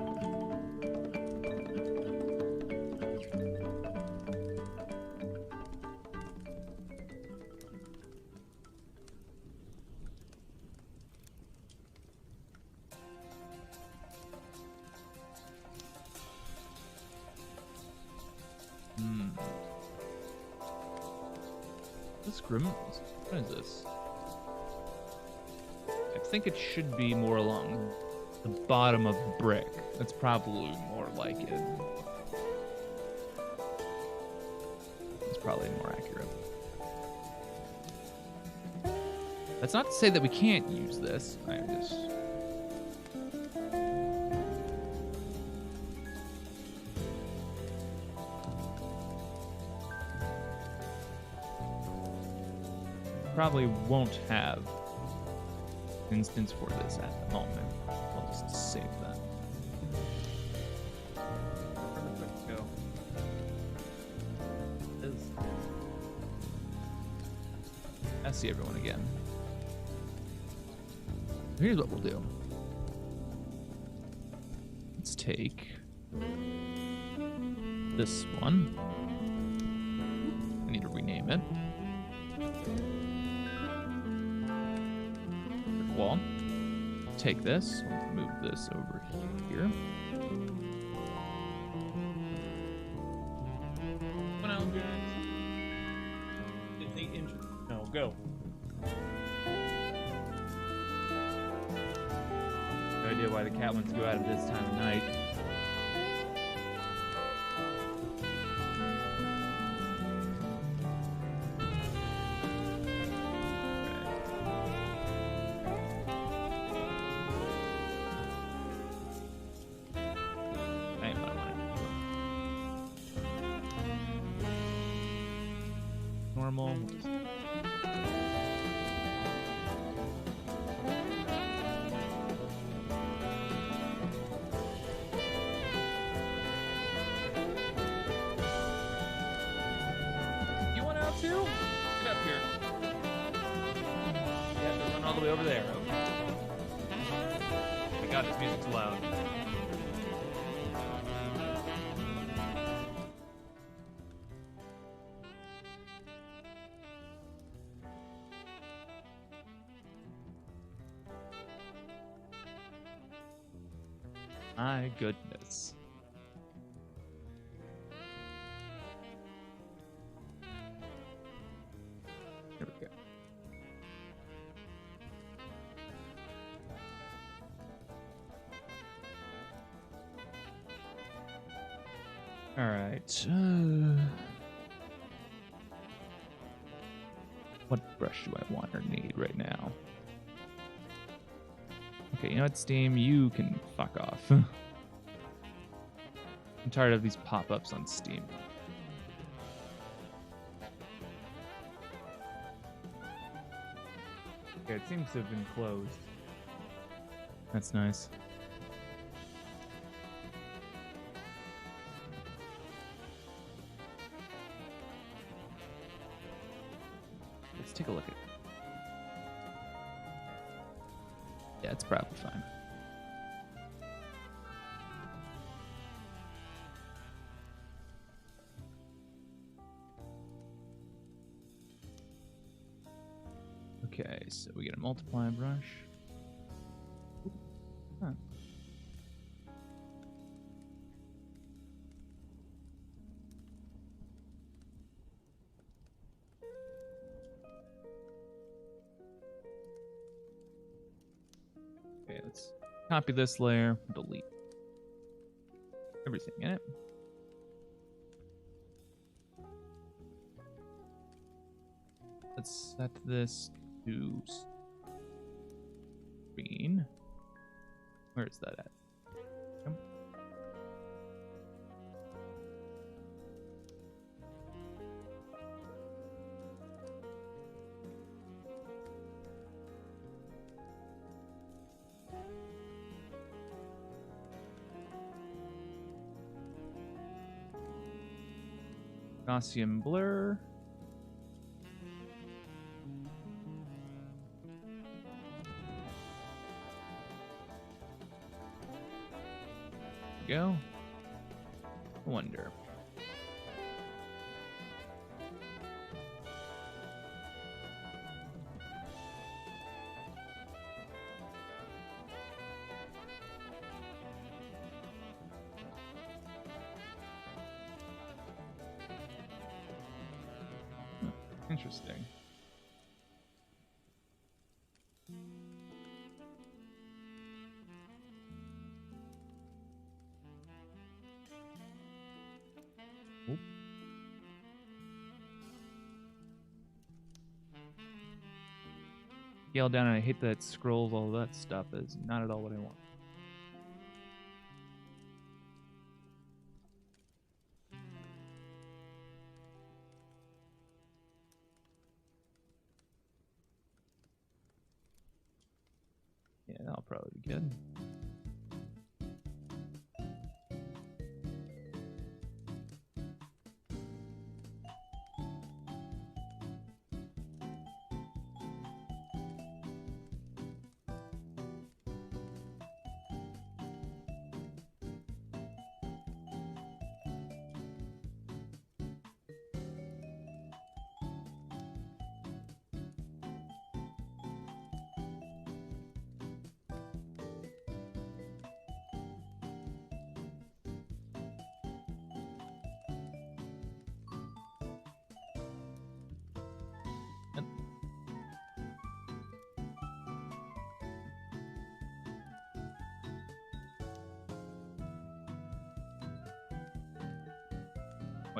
This Grimmels? What is this? I think it should be more along the bottom of the brick. That's probably more like it. It's probably more accurate. That's not to say that we can't use this. I'm just... Probably won't have an instance for this at the moment. I'll just save that. Let's go. I see everyone again. Here's what we'll do. Let's take this one. I need to rename it. Wall. Take this. Let's move this over here. Come on, guys. No, go. No idea why the cat wants to go out at this time of night. Normal. You want out too? Get up here. You have to run all the way over there. Oh my god, this music's loud. My goodness. Here we go. All right. What brush do I want or need right now? Okay, you know what, Steam? You can fuck off. I'm tired of these pop-ups on Steam. Okay, it seems to have been closed. That's nice. Let's take a look at it. Yeah, it's probably fine. Okay, so we get a multiply brush. Huh. Okay, let's copy this layer, delete everything in it. Let's set this to screen. Where is that at? Come. Gaussian blur. Go. Wonder. Interesting. Oop. Scale down, and I hate that it scrolls all that stuff. Is not at all what I want. Yeah, that'll probably be good.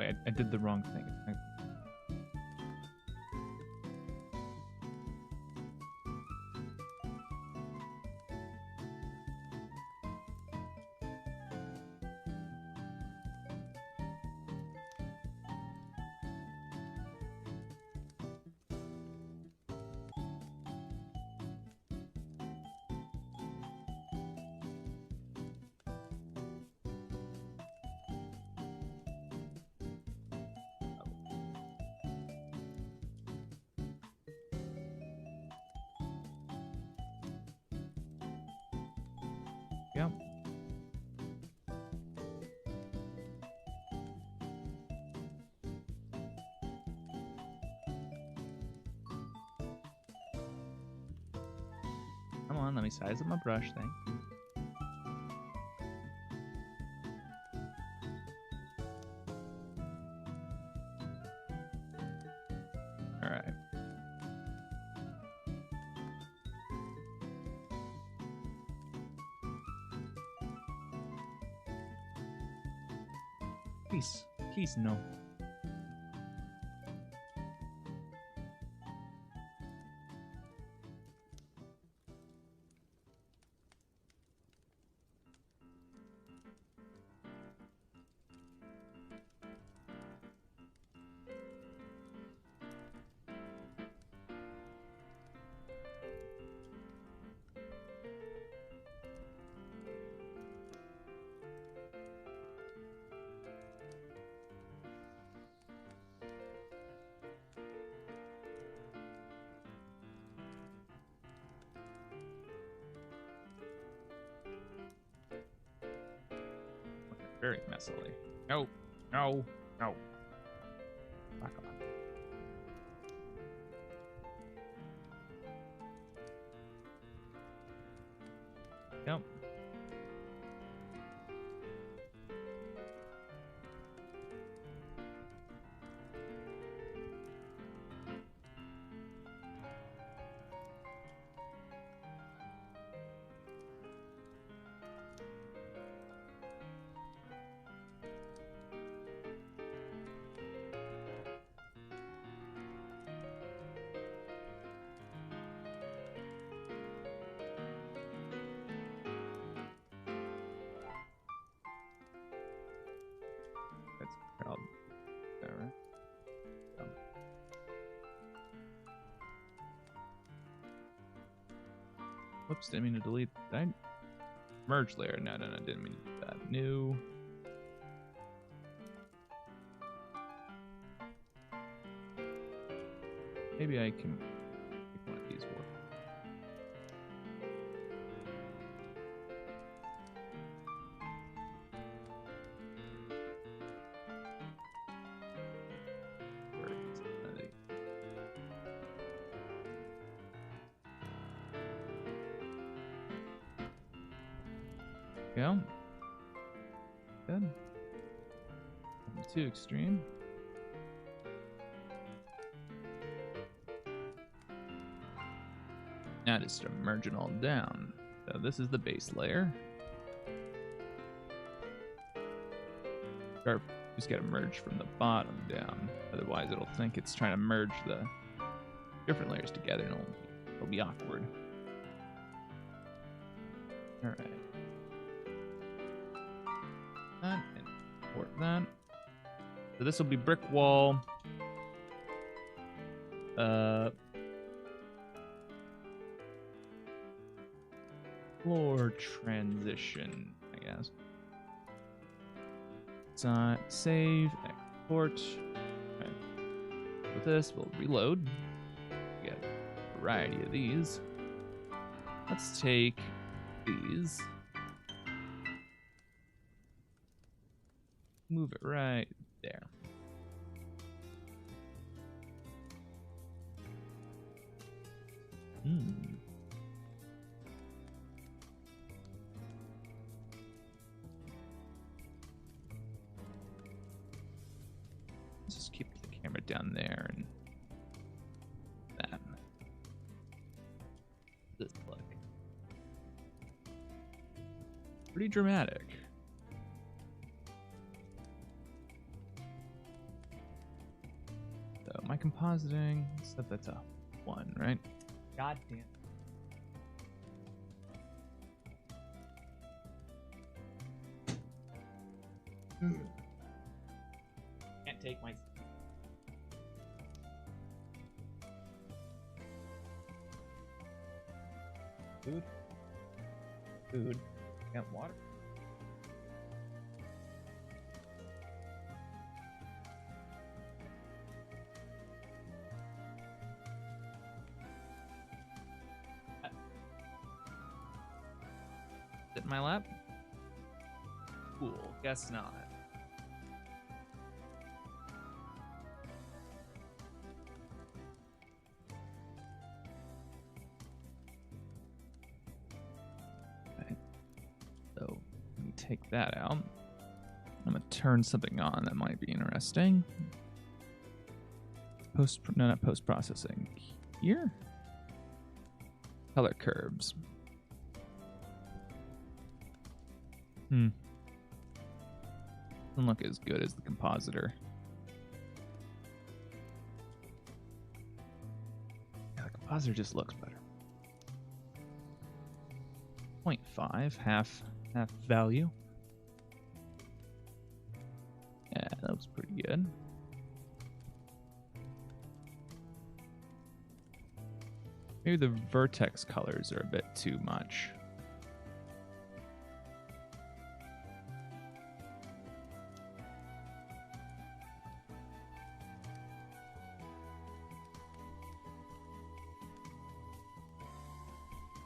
Wait, I did the wrong thing. Yep. Come on, let me size up my brush thing. All right. Please, no. Very messily. No. Back on. Yep. That's probably that, right? Oh. Whoops, didn't mean to delete that. Merge layer. No, didn't mean to do that. New. Maybe I can make one of these work. Where is it? Go. Good. Nothing too extreme. Now just start merging all down. So this is the base layer. Or just gotta merge from the bottom down. Otherwise it'll think it's trying to merge the different layers together and it'll be awkward. Alright. That and import that. So this will be brick wall. Floor transition, I guess. Save, export. Okay. With this, we'll reload. We got a variety of these. Let's take these. Move it right there. Let's just keep the camera down there and that. This look. Pretty dramatic. compositing. Set that to 1, right? God damn. Can't take my. Food. Got water. Sit in my lap? Cool. Guess not. Okay. So let me take that out. I'm gonna turn something on that might be interesting. Not post processing. Here. Color curves. Doesn't look as good as the compositor. Yeah, the compositor just looks better. 0.5, half value. Yeah, that looks pretty good. Maybe the vertex colors are a bit too much.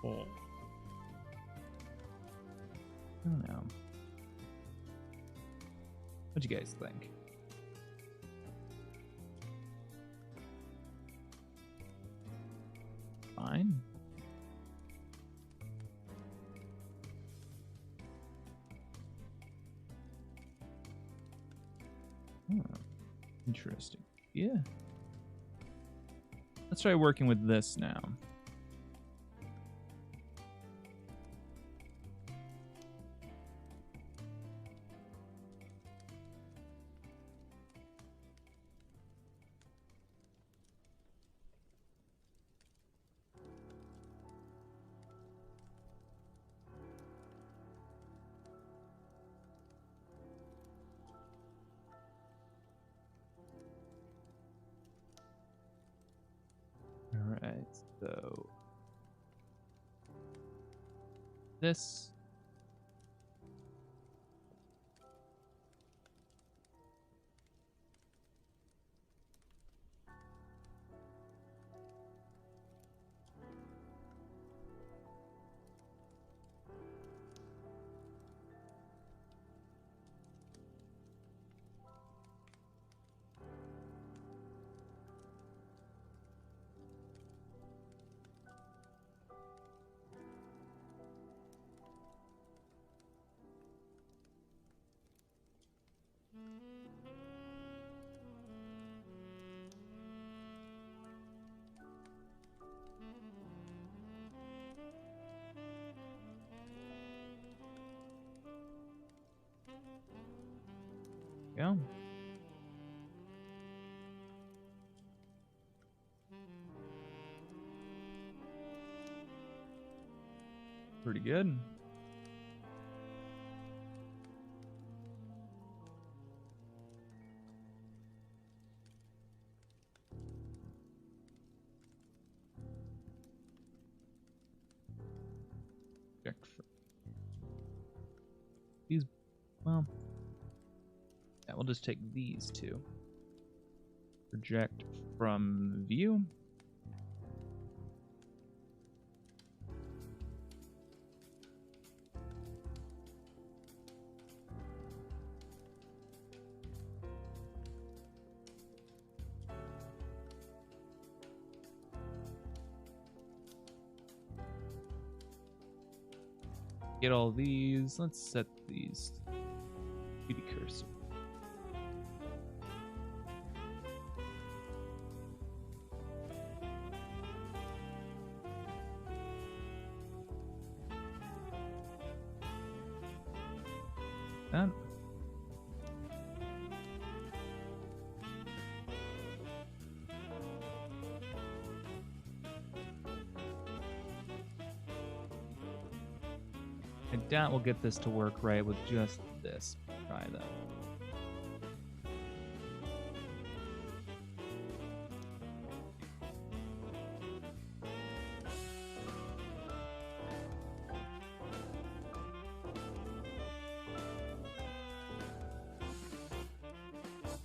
I don't know. What'd you guys think? Fine. Interesting. Yeah. Let's try working with this now. Alright, so this go. Pretty good. Check for these. Well, yeah, we'll just take these two. Project from view. Get all these. Let's set these. Beauty cursor. That. I doubt we'll get this to work right with just this. Try that.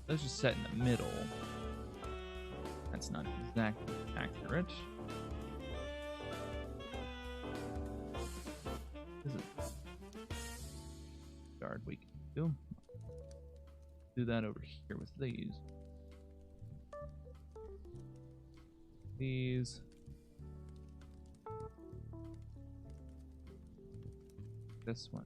Let's just set in the middle. That's not exactly accurate. This is guard we can do that over here with these. This one.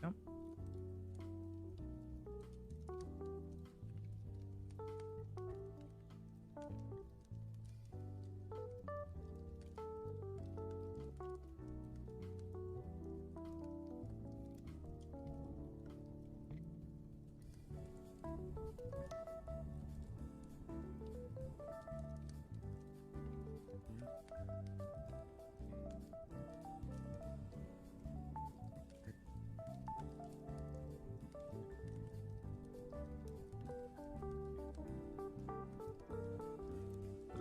Yep.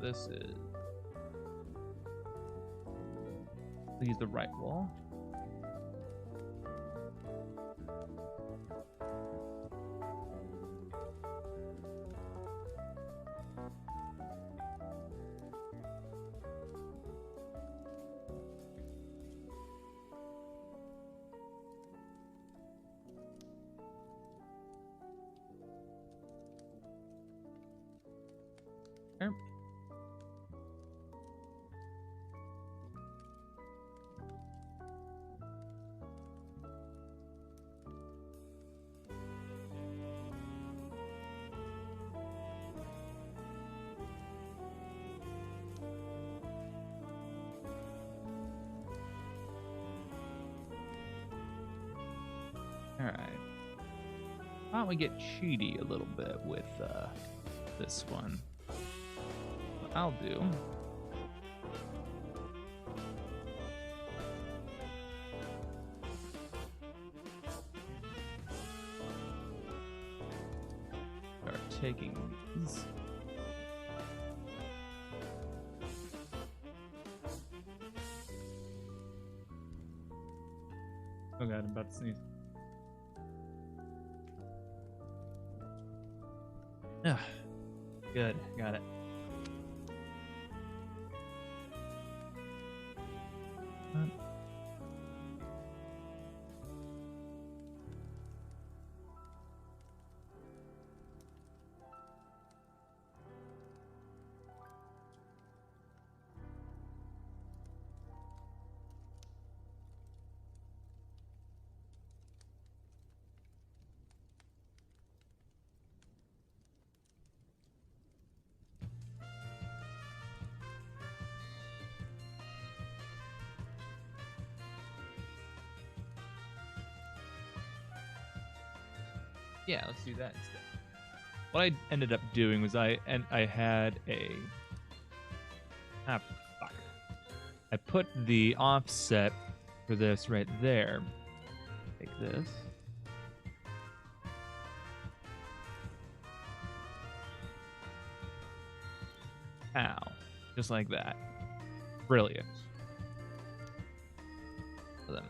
This is, use the right wall. There. Alright. Why don't we get cheaty a little bit with this one? What I'll do. Start taking these. Oh god, I'm about to sneeze. Ah, good, got it. Yeah, let's do that instead. What I ended up doing was I had a fuck. I put the offset for this right there. Take this. Ow. Just like that. Brilliant. So then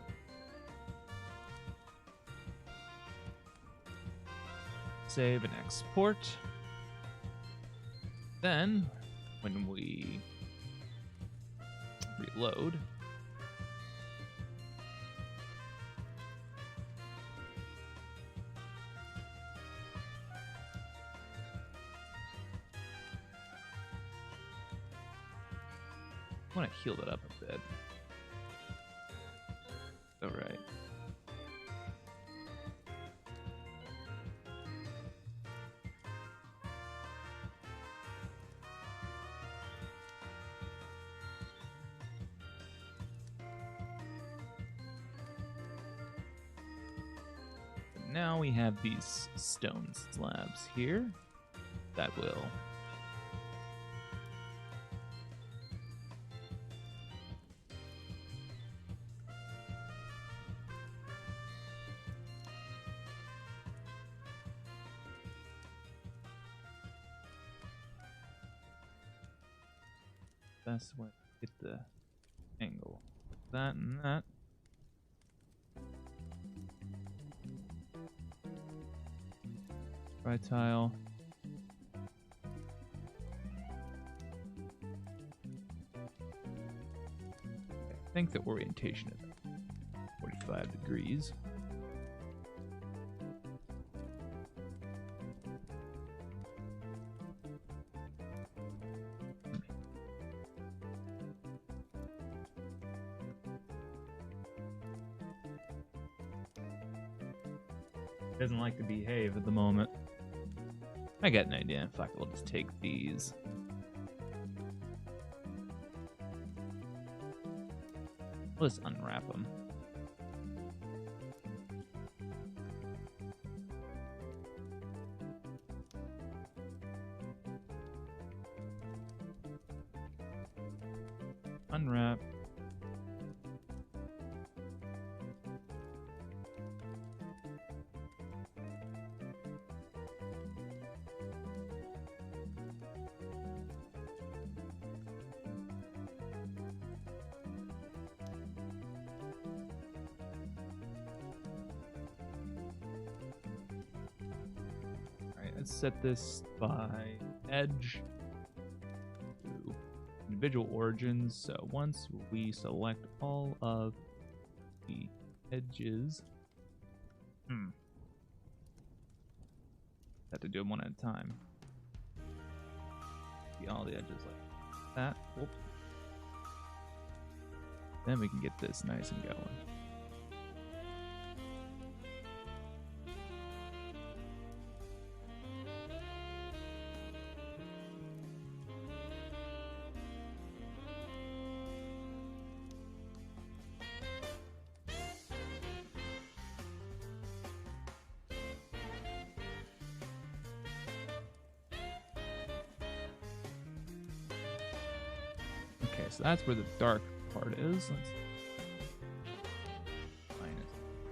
save and export. Then, when we reload, I want to heal it up a bit. All right. Now we have these stone slabs here that will best way to get the angle. That and that. Right tile. I think the orientation is 45 degrees. Doesn't like to behave at the moment. I got an idea. Fuck, we'll just take these. We'll just unwrap them. Unwrap. Let's set this by edge to individual origins. So once we select all of the edges, have to do them one at a time. See all the edges like that. Whoop. Then we can get this nice and going. Okay, so that's where the dark part is. Let's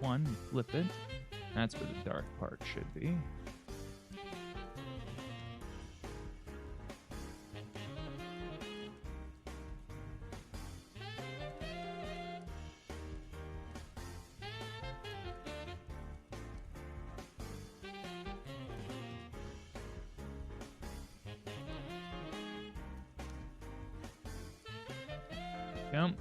-1, flip it. That's where the dark part should be. Jump.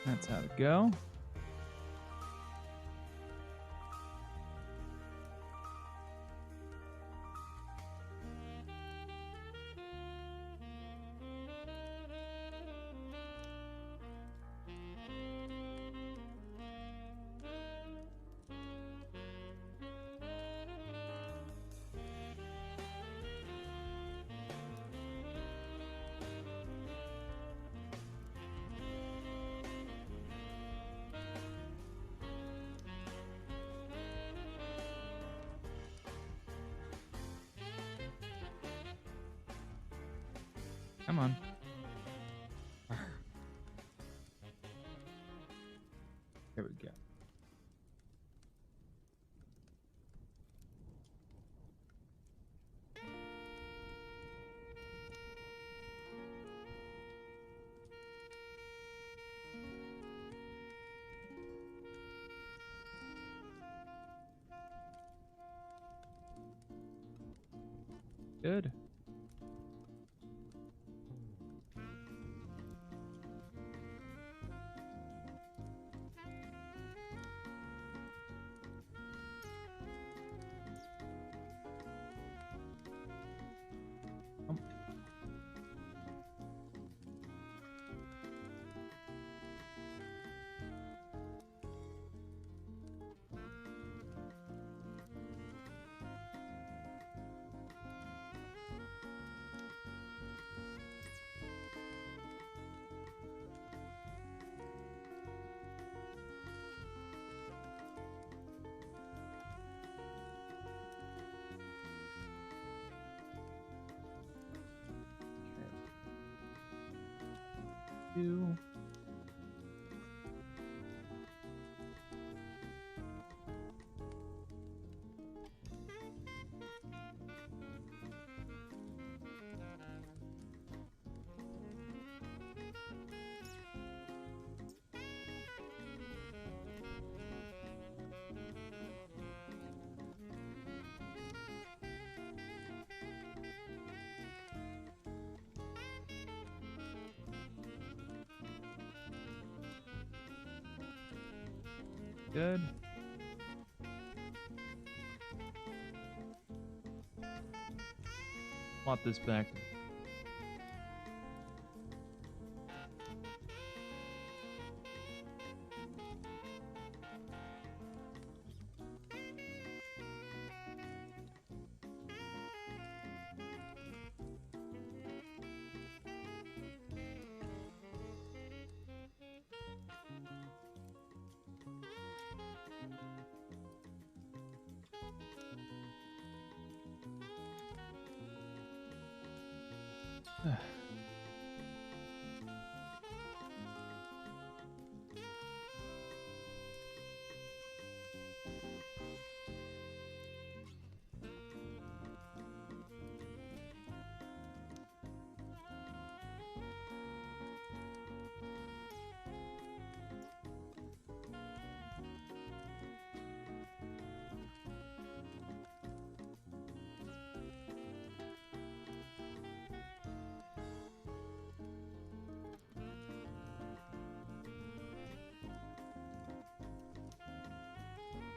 That's how to go. Come on. There we go. Good. do. Good. Plot this back.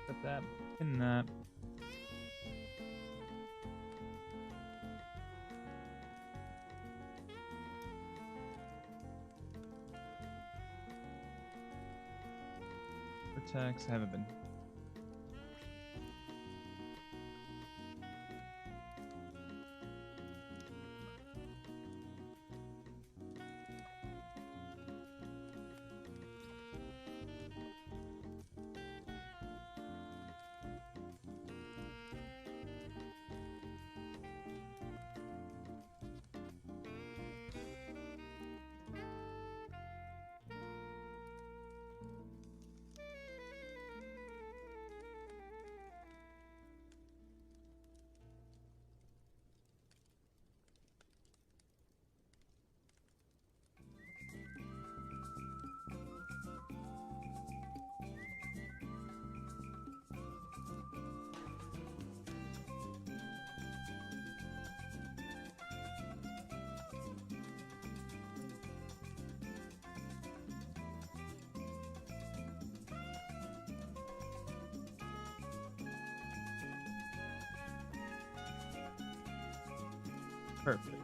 Put that in that. Protects haven't been. Perfect.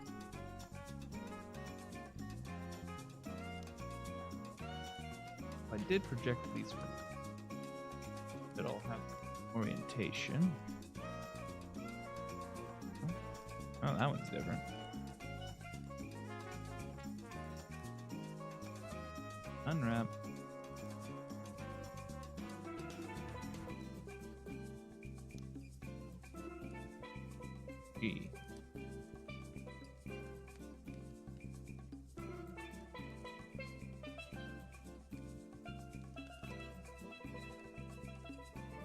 If I did project these from, it'll have orientation. Oh, that one's different. Unwrap. G.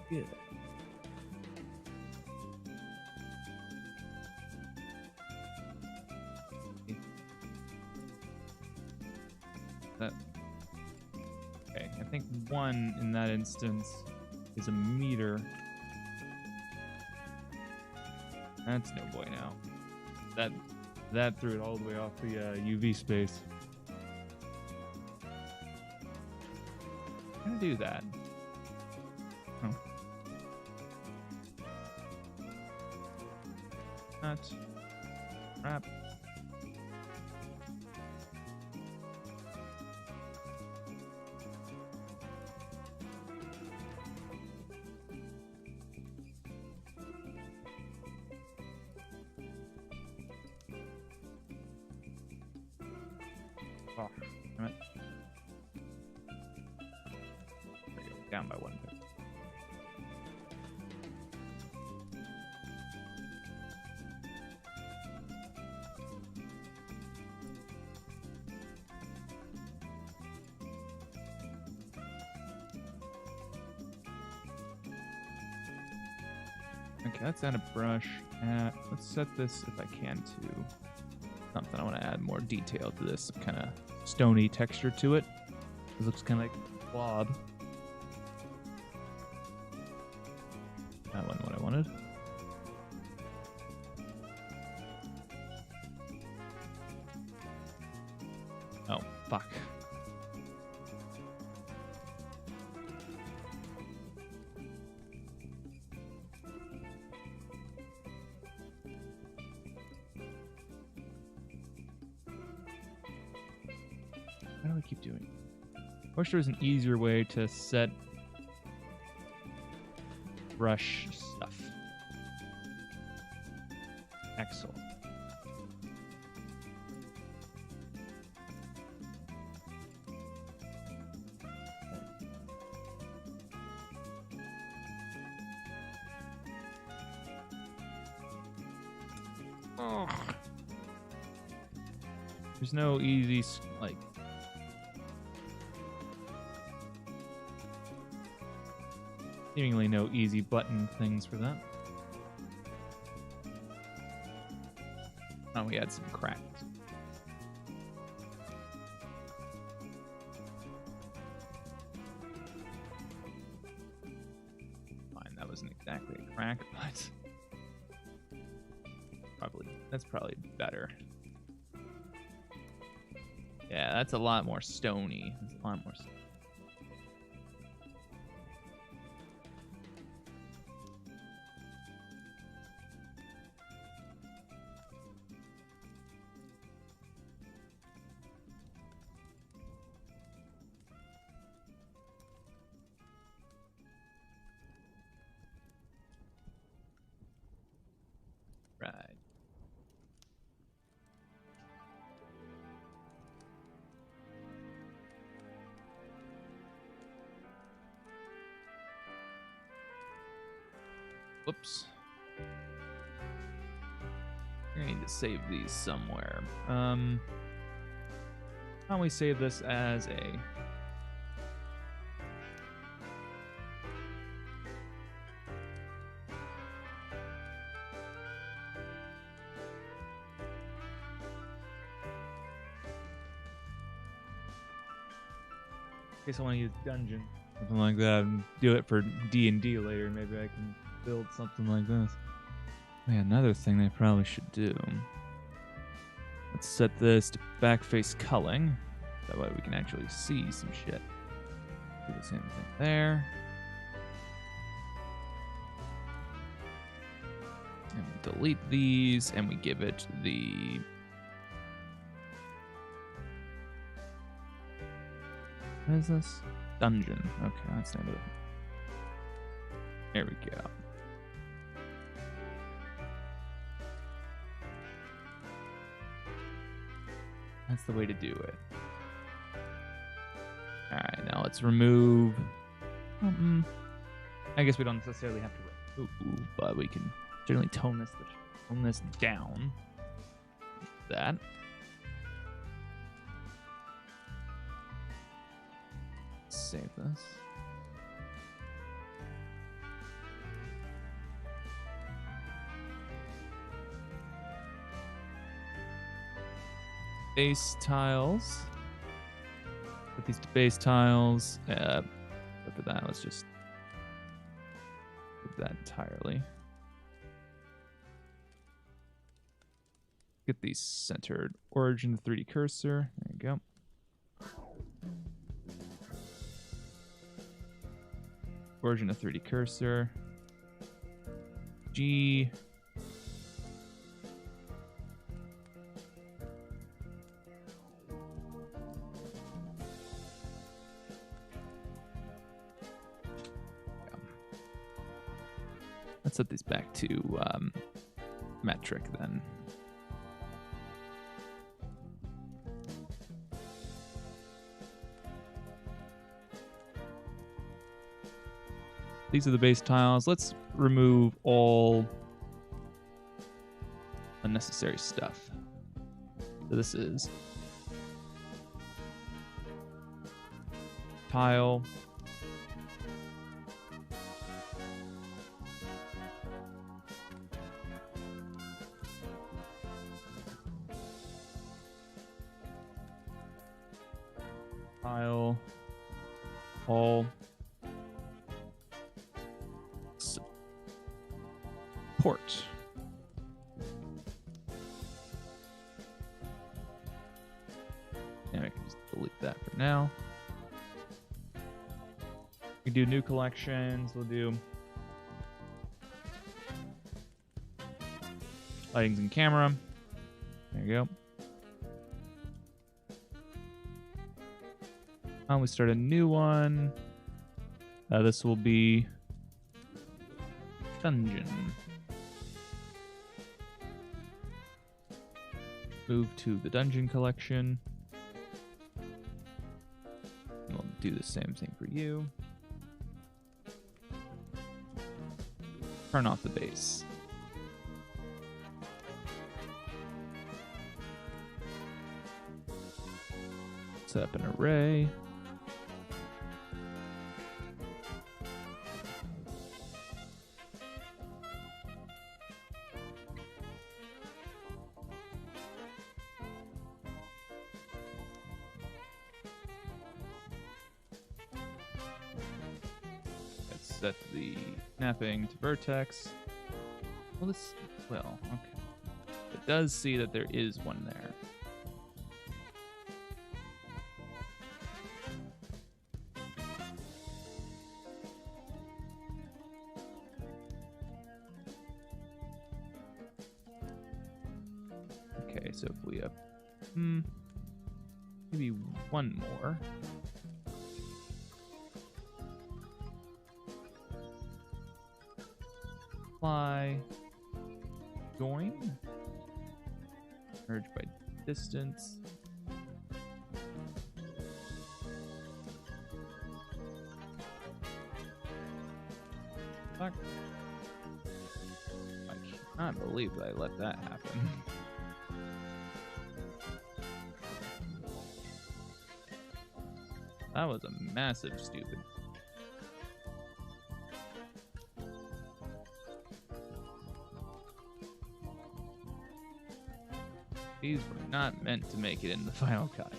Good. That. Okay, I think 1 in that instance is a meter. That's no boy now. That threw it all the way off the UV space. I'm gonna do that. Oh. Not wrap. Oh, damn it. There we go. Down by 1 bit. Okay, let's add a brush. Let's set this, if I can, to something. I want to add more detail to this kind of stony texture to it. It looks kind of like a blob. That wasn't what I wanted. Oh, fuck. How do I keep doing it? I wish there was an easier way to set brush stuff. Excellent. There's no easy, like... seemingly no easy button things for that. Oh, we had some cracks. Fine, that wasn't exactly a crack, but... that's probably better. Yeah, that's a lot more stony. That's a lot more stony. Right. Whoops. I need to save these somewhere. Why don't we save this as a... in case I want to use dungeon, something like that, and do it for D&D later. Maybe I can build something like this. Yeah, another thing they probably should do. Let's set this to backface culling. That way we can actually see some shit. Do the same thing there. And we delete these, and we give it the... what is this? Dungeon. Okay, that's the name of it. There we go. That's the way to do it. Alright, now let's remove... I guess we don't necessarily have to remove, but we can certainly tone this down. That. Save this. Base tiles. Put these to base tiles. But for that, let's just do that entirely. Get these centered. Origin 3D cursor. There you go. Origin of 3D cursor. G. Let's set these back to metric then. These are the base tiles. Let's remove all unnecessary stuff. So this is tile. tile, all support. And I can just delete that for now. We do new collections. We'll do lightings and camera. There you go. We start a new one. This will be dungeon. Move to the dungeon collection. And we'll do the same thing for you. Turn off the base. Set up an array. Let's set the snapping to vertex. Well, okay. It does see that there is one there. Okay, so if we have maybe one more. Apply, join, merge by distance. Fuck. I cannot believe that I let that happen. That was a massive stupid. These were not meant to make it in the final cut.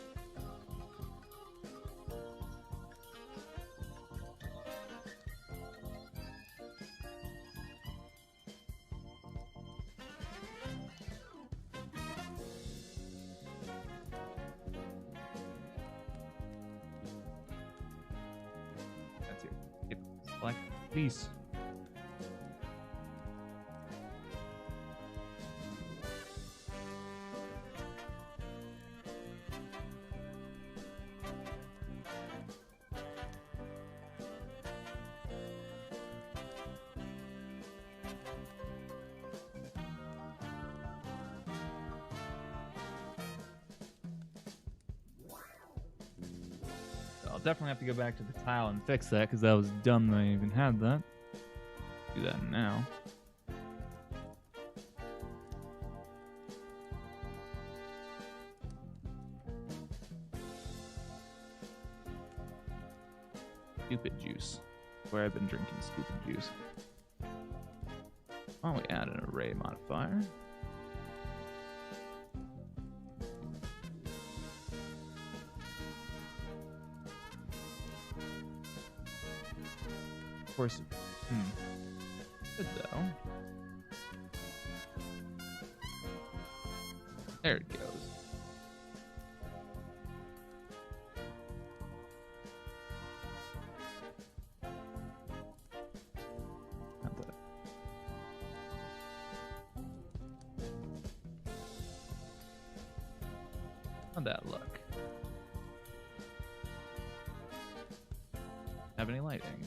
That's it. Select piece. I'll definitely have to go back to the tile and fix that because that was dumb that I even had that. Do that now. Stupid juice. Where I've been drinking stupid juice. Why don't we add an array modifier? Of course, good though. There it goes. Not that. How'd that look? Have any lighting?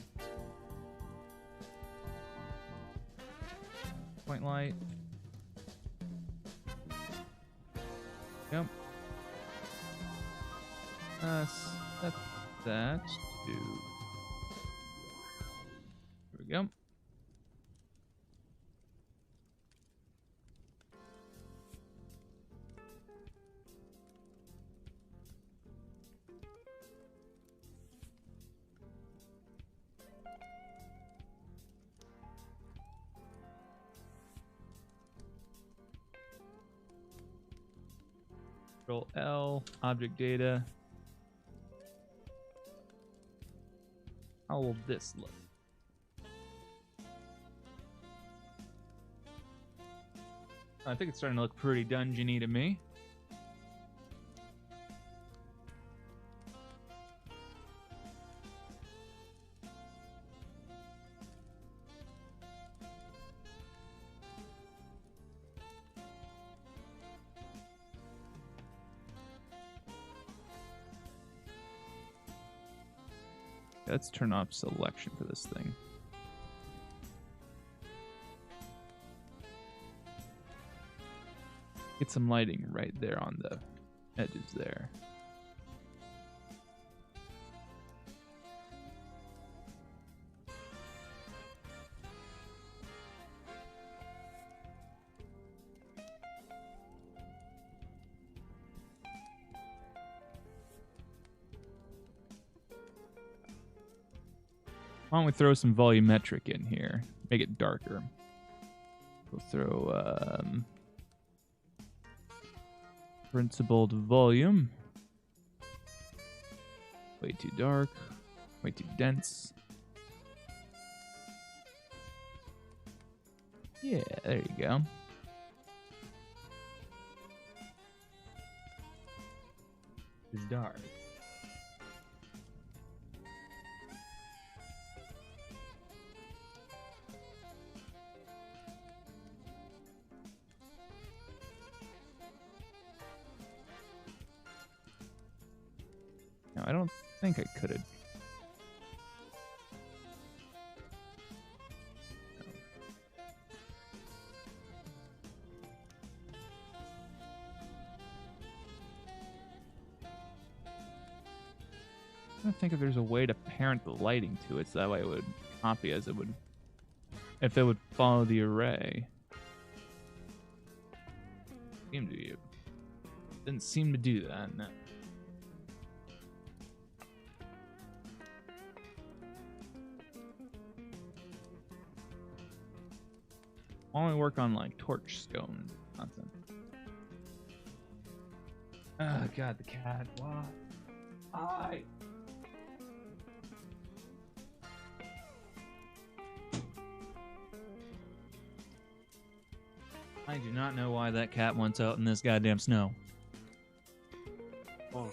Point light. Yep. Set that to. Here we go. Control L, object data. How will this look? I think it's starting to look pretty dungeony to me. Let's turn off selection for this thing. Get some lighting right there on the edges there. Why don't we throw some volumetric in here? Make it darker. We'll throw principled volume. Way too dark. Way too dense. Yeah, there you go. It's dark. No, I don't think I could have. I don't think if there's a way to parent the lighting to it so that way it would copy as it would, if it would follow the array. Didn't seem to do that, no. Why don't we work on like torch stones or something? Oh god, the cat. Why? I do not know why that cat wants out in this goddamn snow. Oh.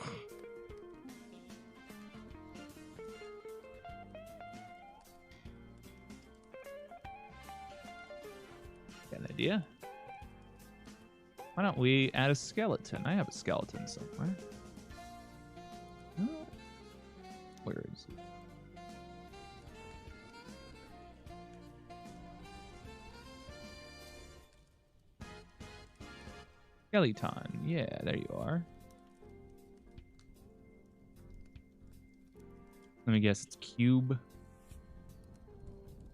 Got an idea? Why don't we add a skeleton? I have a skeleton somewhere. Oh. Where is it? Skeleton. Yeah, there you are. Let me guess, it's Cube.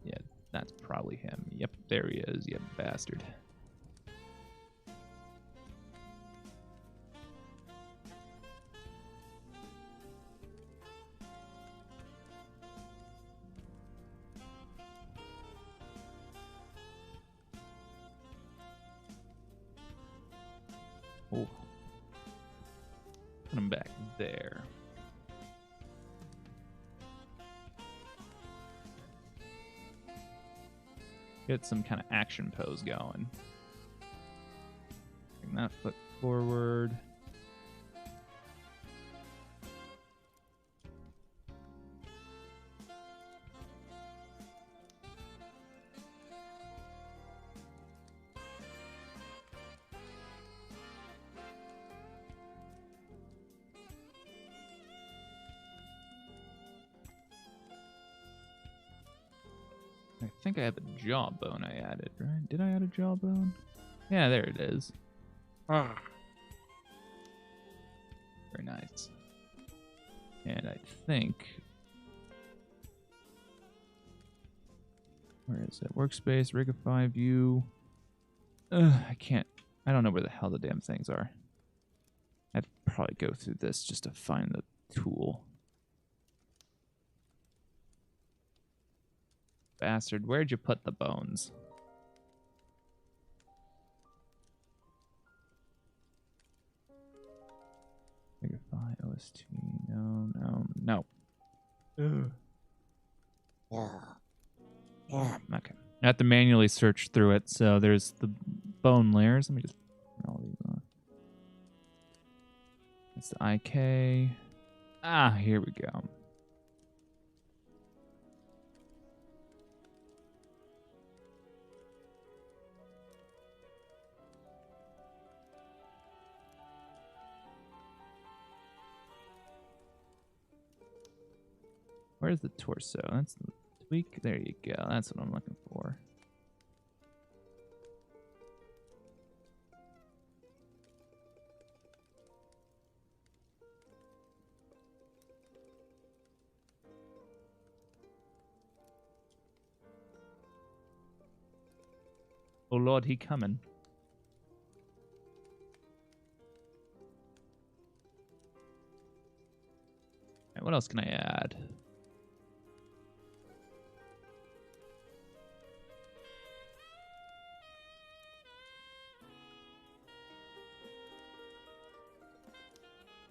Yeah, that's probably him. Yep, there he is, you bastard. Oh. Put him back there. Get some kind of action pose going. Bring that foot forward. I think I have a jawbone I added, right? Did I add a jawbone? Yeah, there it is. Ah. Very nice. And I think... Where is it? Workspace, Rigify, View. I can't... I don't know where the hell the damn things are. I'd probably go through this just to find the tool. Bastard, where'd you put the bones? Verify OST. No. Ugh. Yeah. Yeah. Okay. I have to manually search through it. So there's the bone layers. Let me just put all these on. It's the IK. Ah, here we go. Where's the torso? That's the tweak. There you go. That's what I'm looking for. Oh Lord, he coming. Right, what else can I add?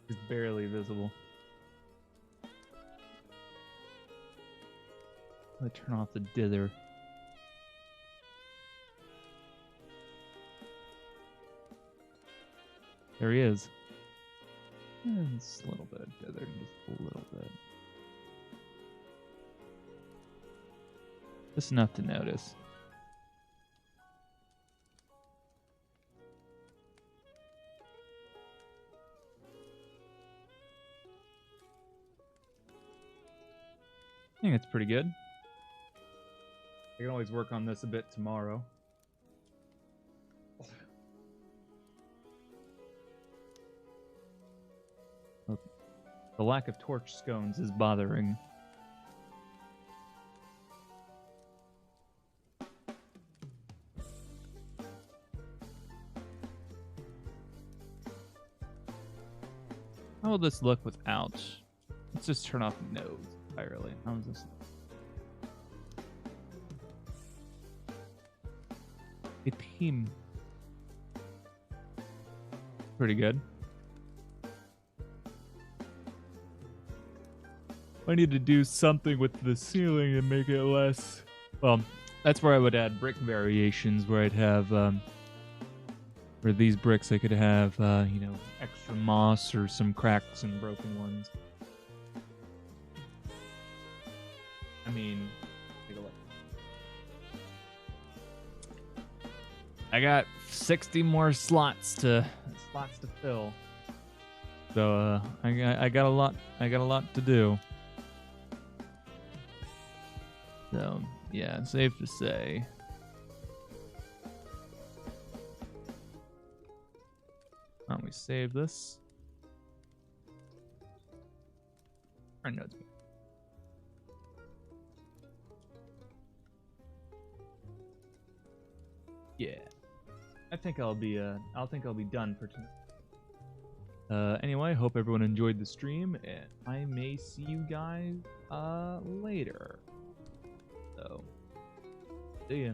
It's barely visible. Let me turn off the dither. There he is. Just a little bit of dither, just a little bit. Just enough to notice. I think it's pretty good. I can always work on this a bit tomorrow. The lack of torch scones is bothering. How will this look without? Let's just turn off the nose entirely. How does this look? A team. Pretty good. I need to do something with the ceiling and make it less. Well, that's where I would add brick variations, where I'd have, for these bricks, I could have, you know, extra moss or some cracks and broken ones. I mean, take a look. I got 60 more slots to fill. So I got a lot to do. So yeah, safe to say. Why don't we save this? Or no, it's good. Yeah, I think I'll be done for tonight. Anyway, hope everyone enjoyed the stream, and I may see you guys later. So, see ya.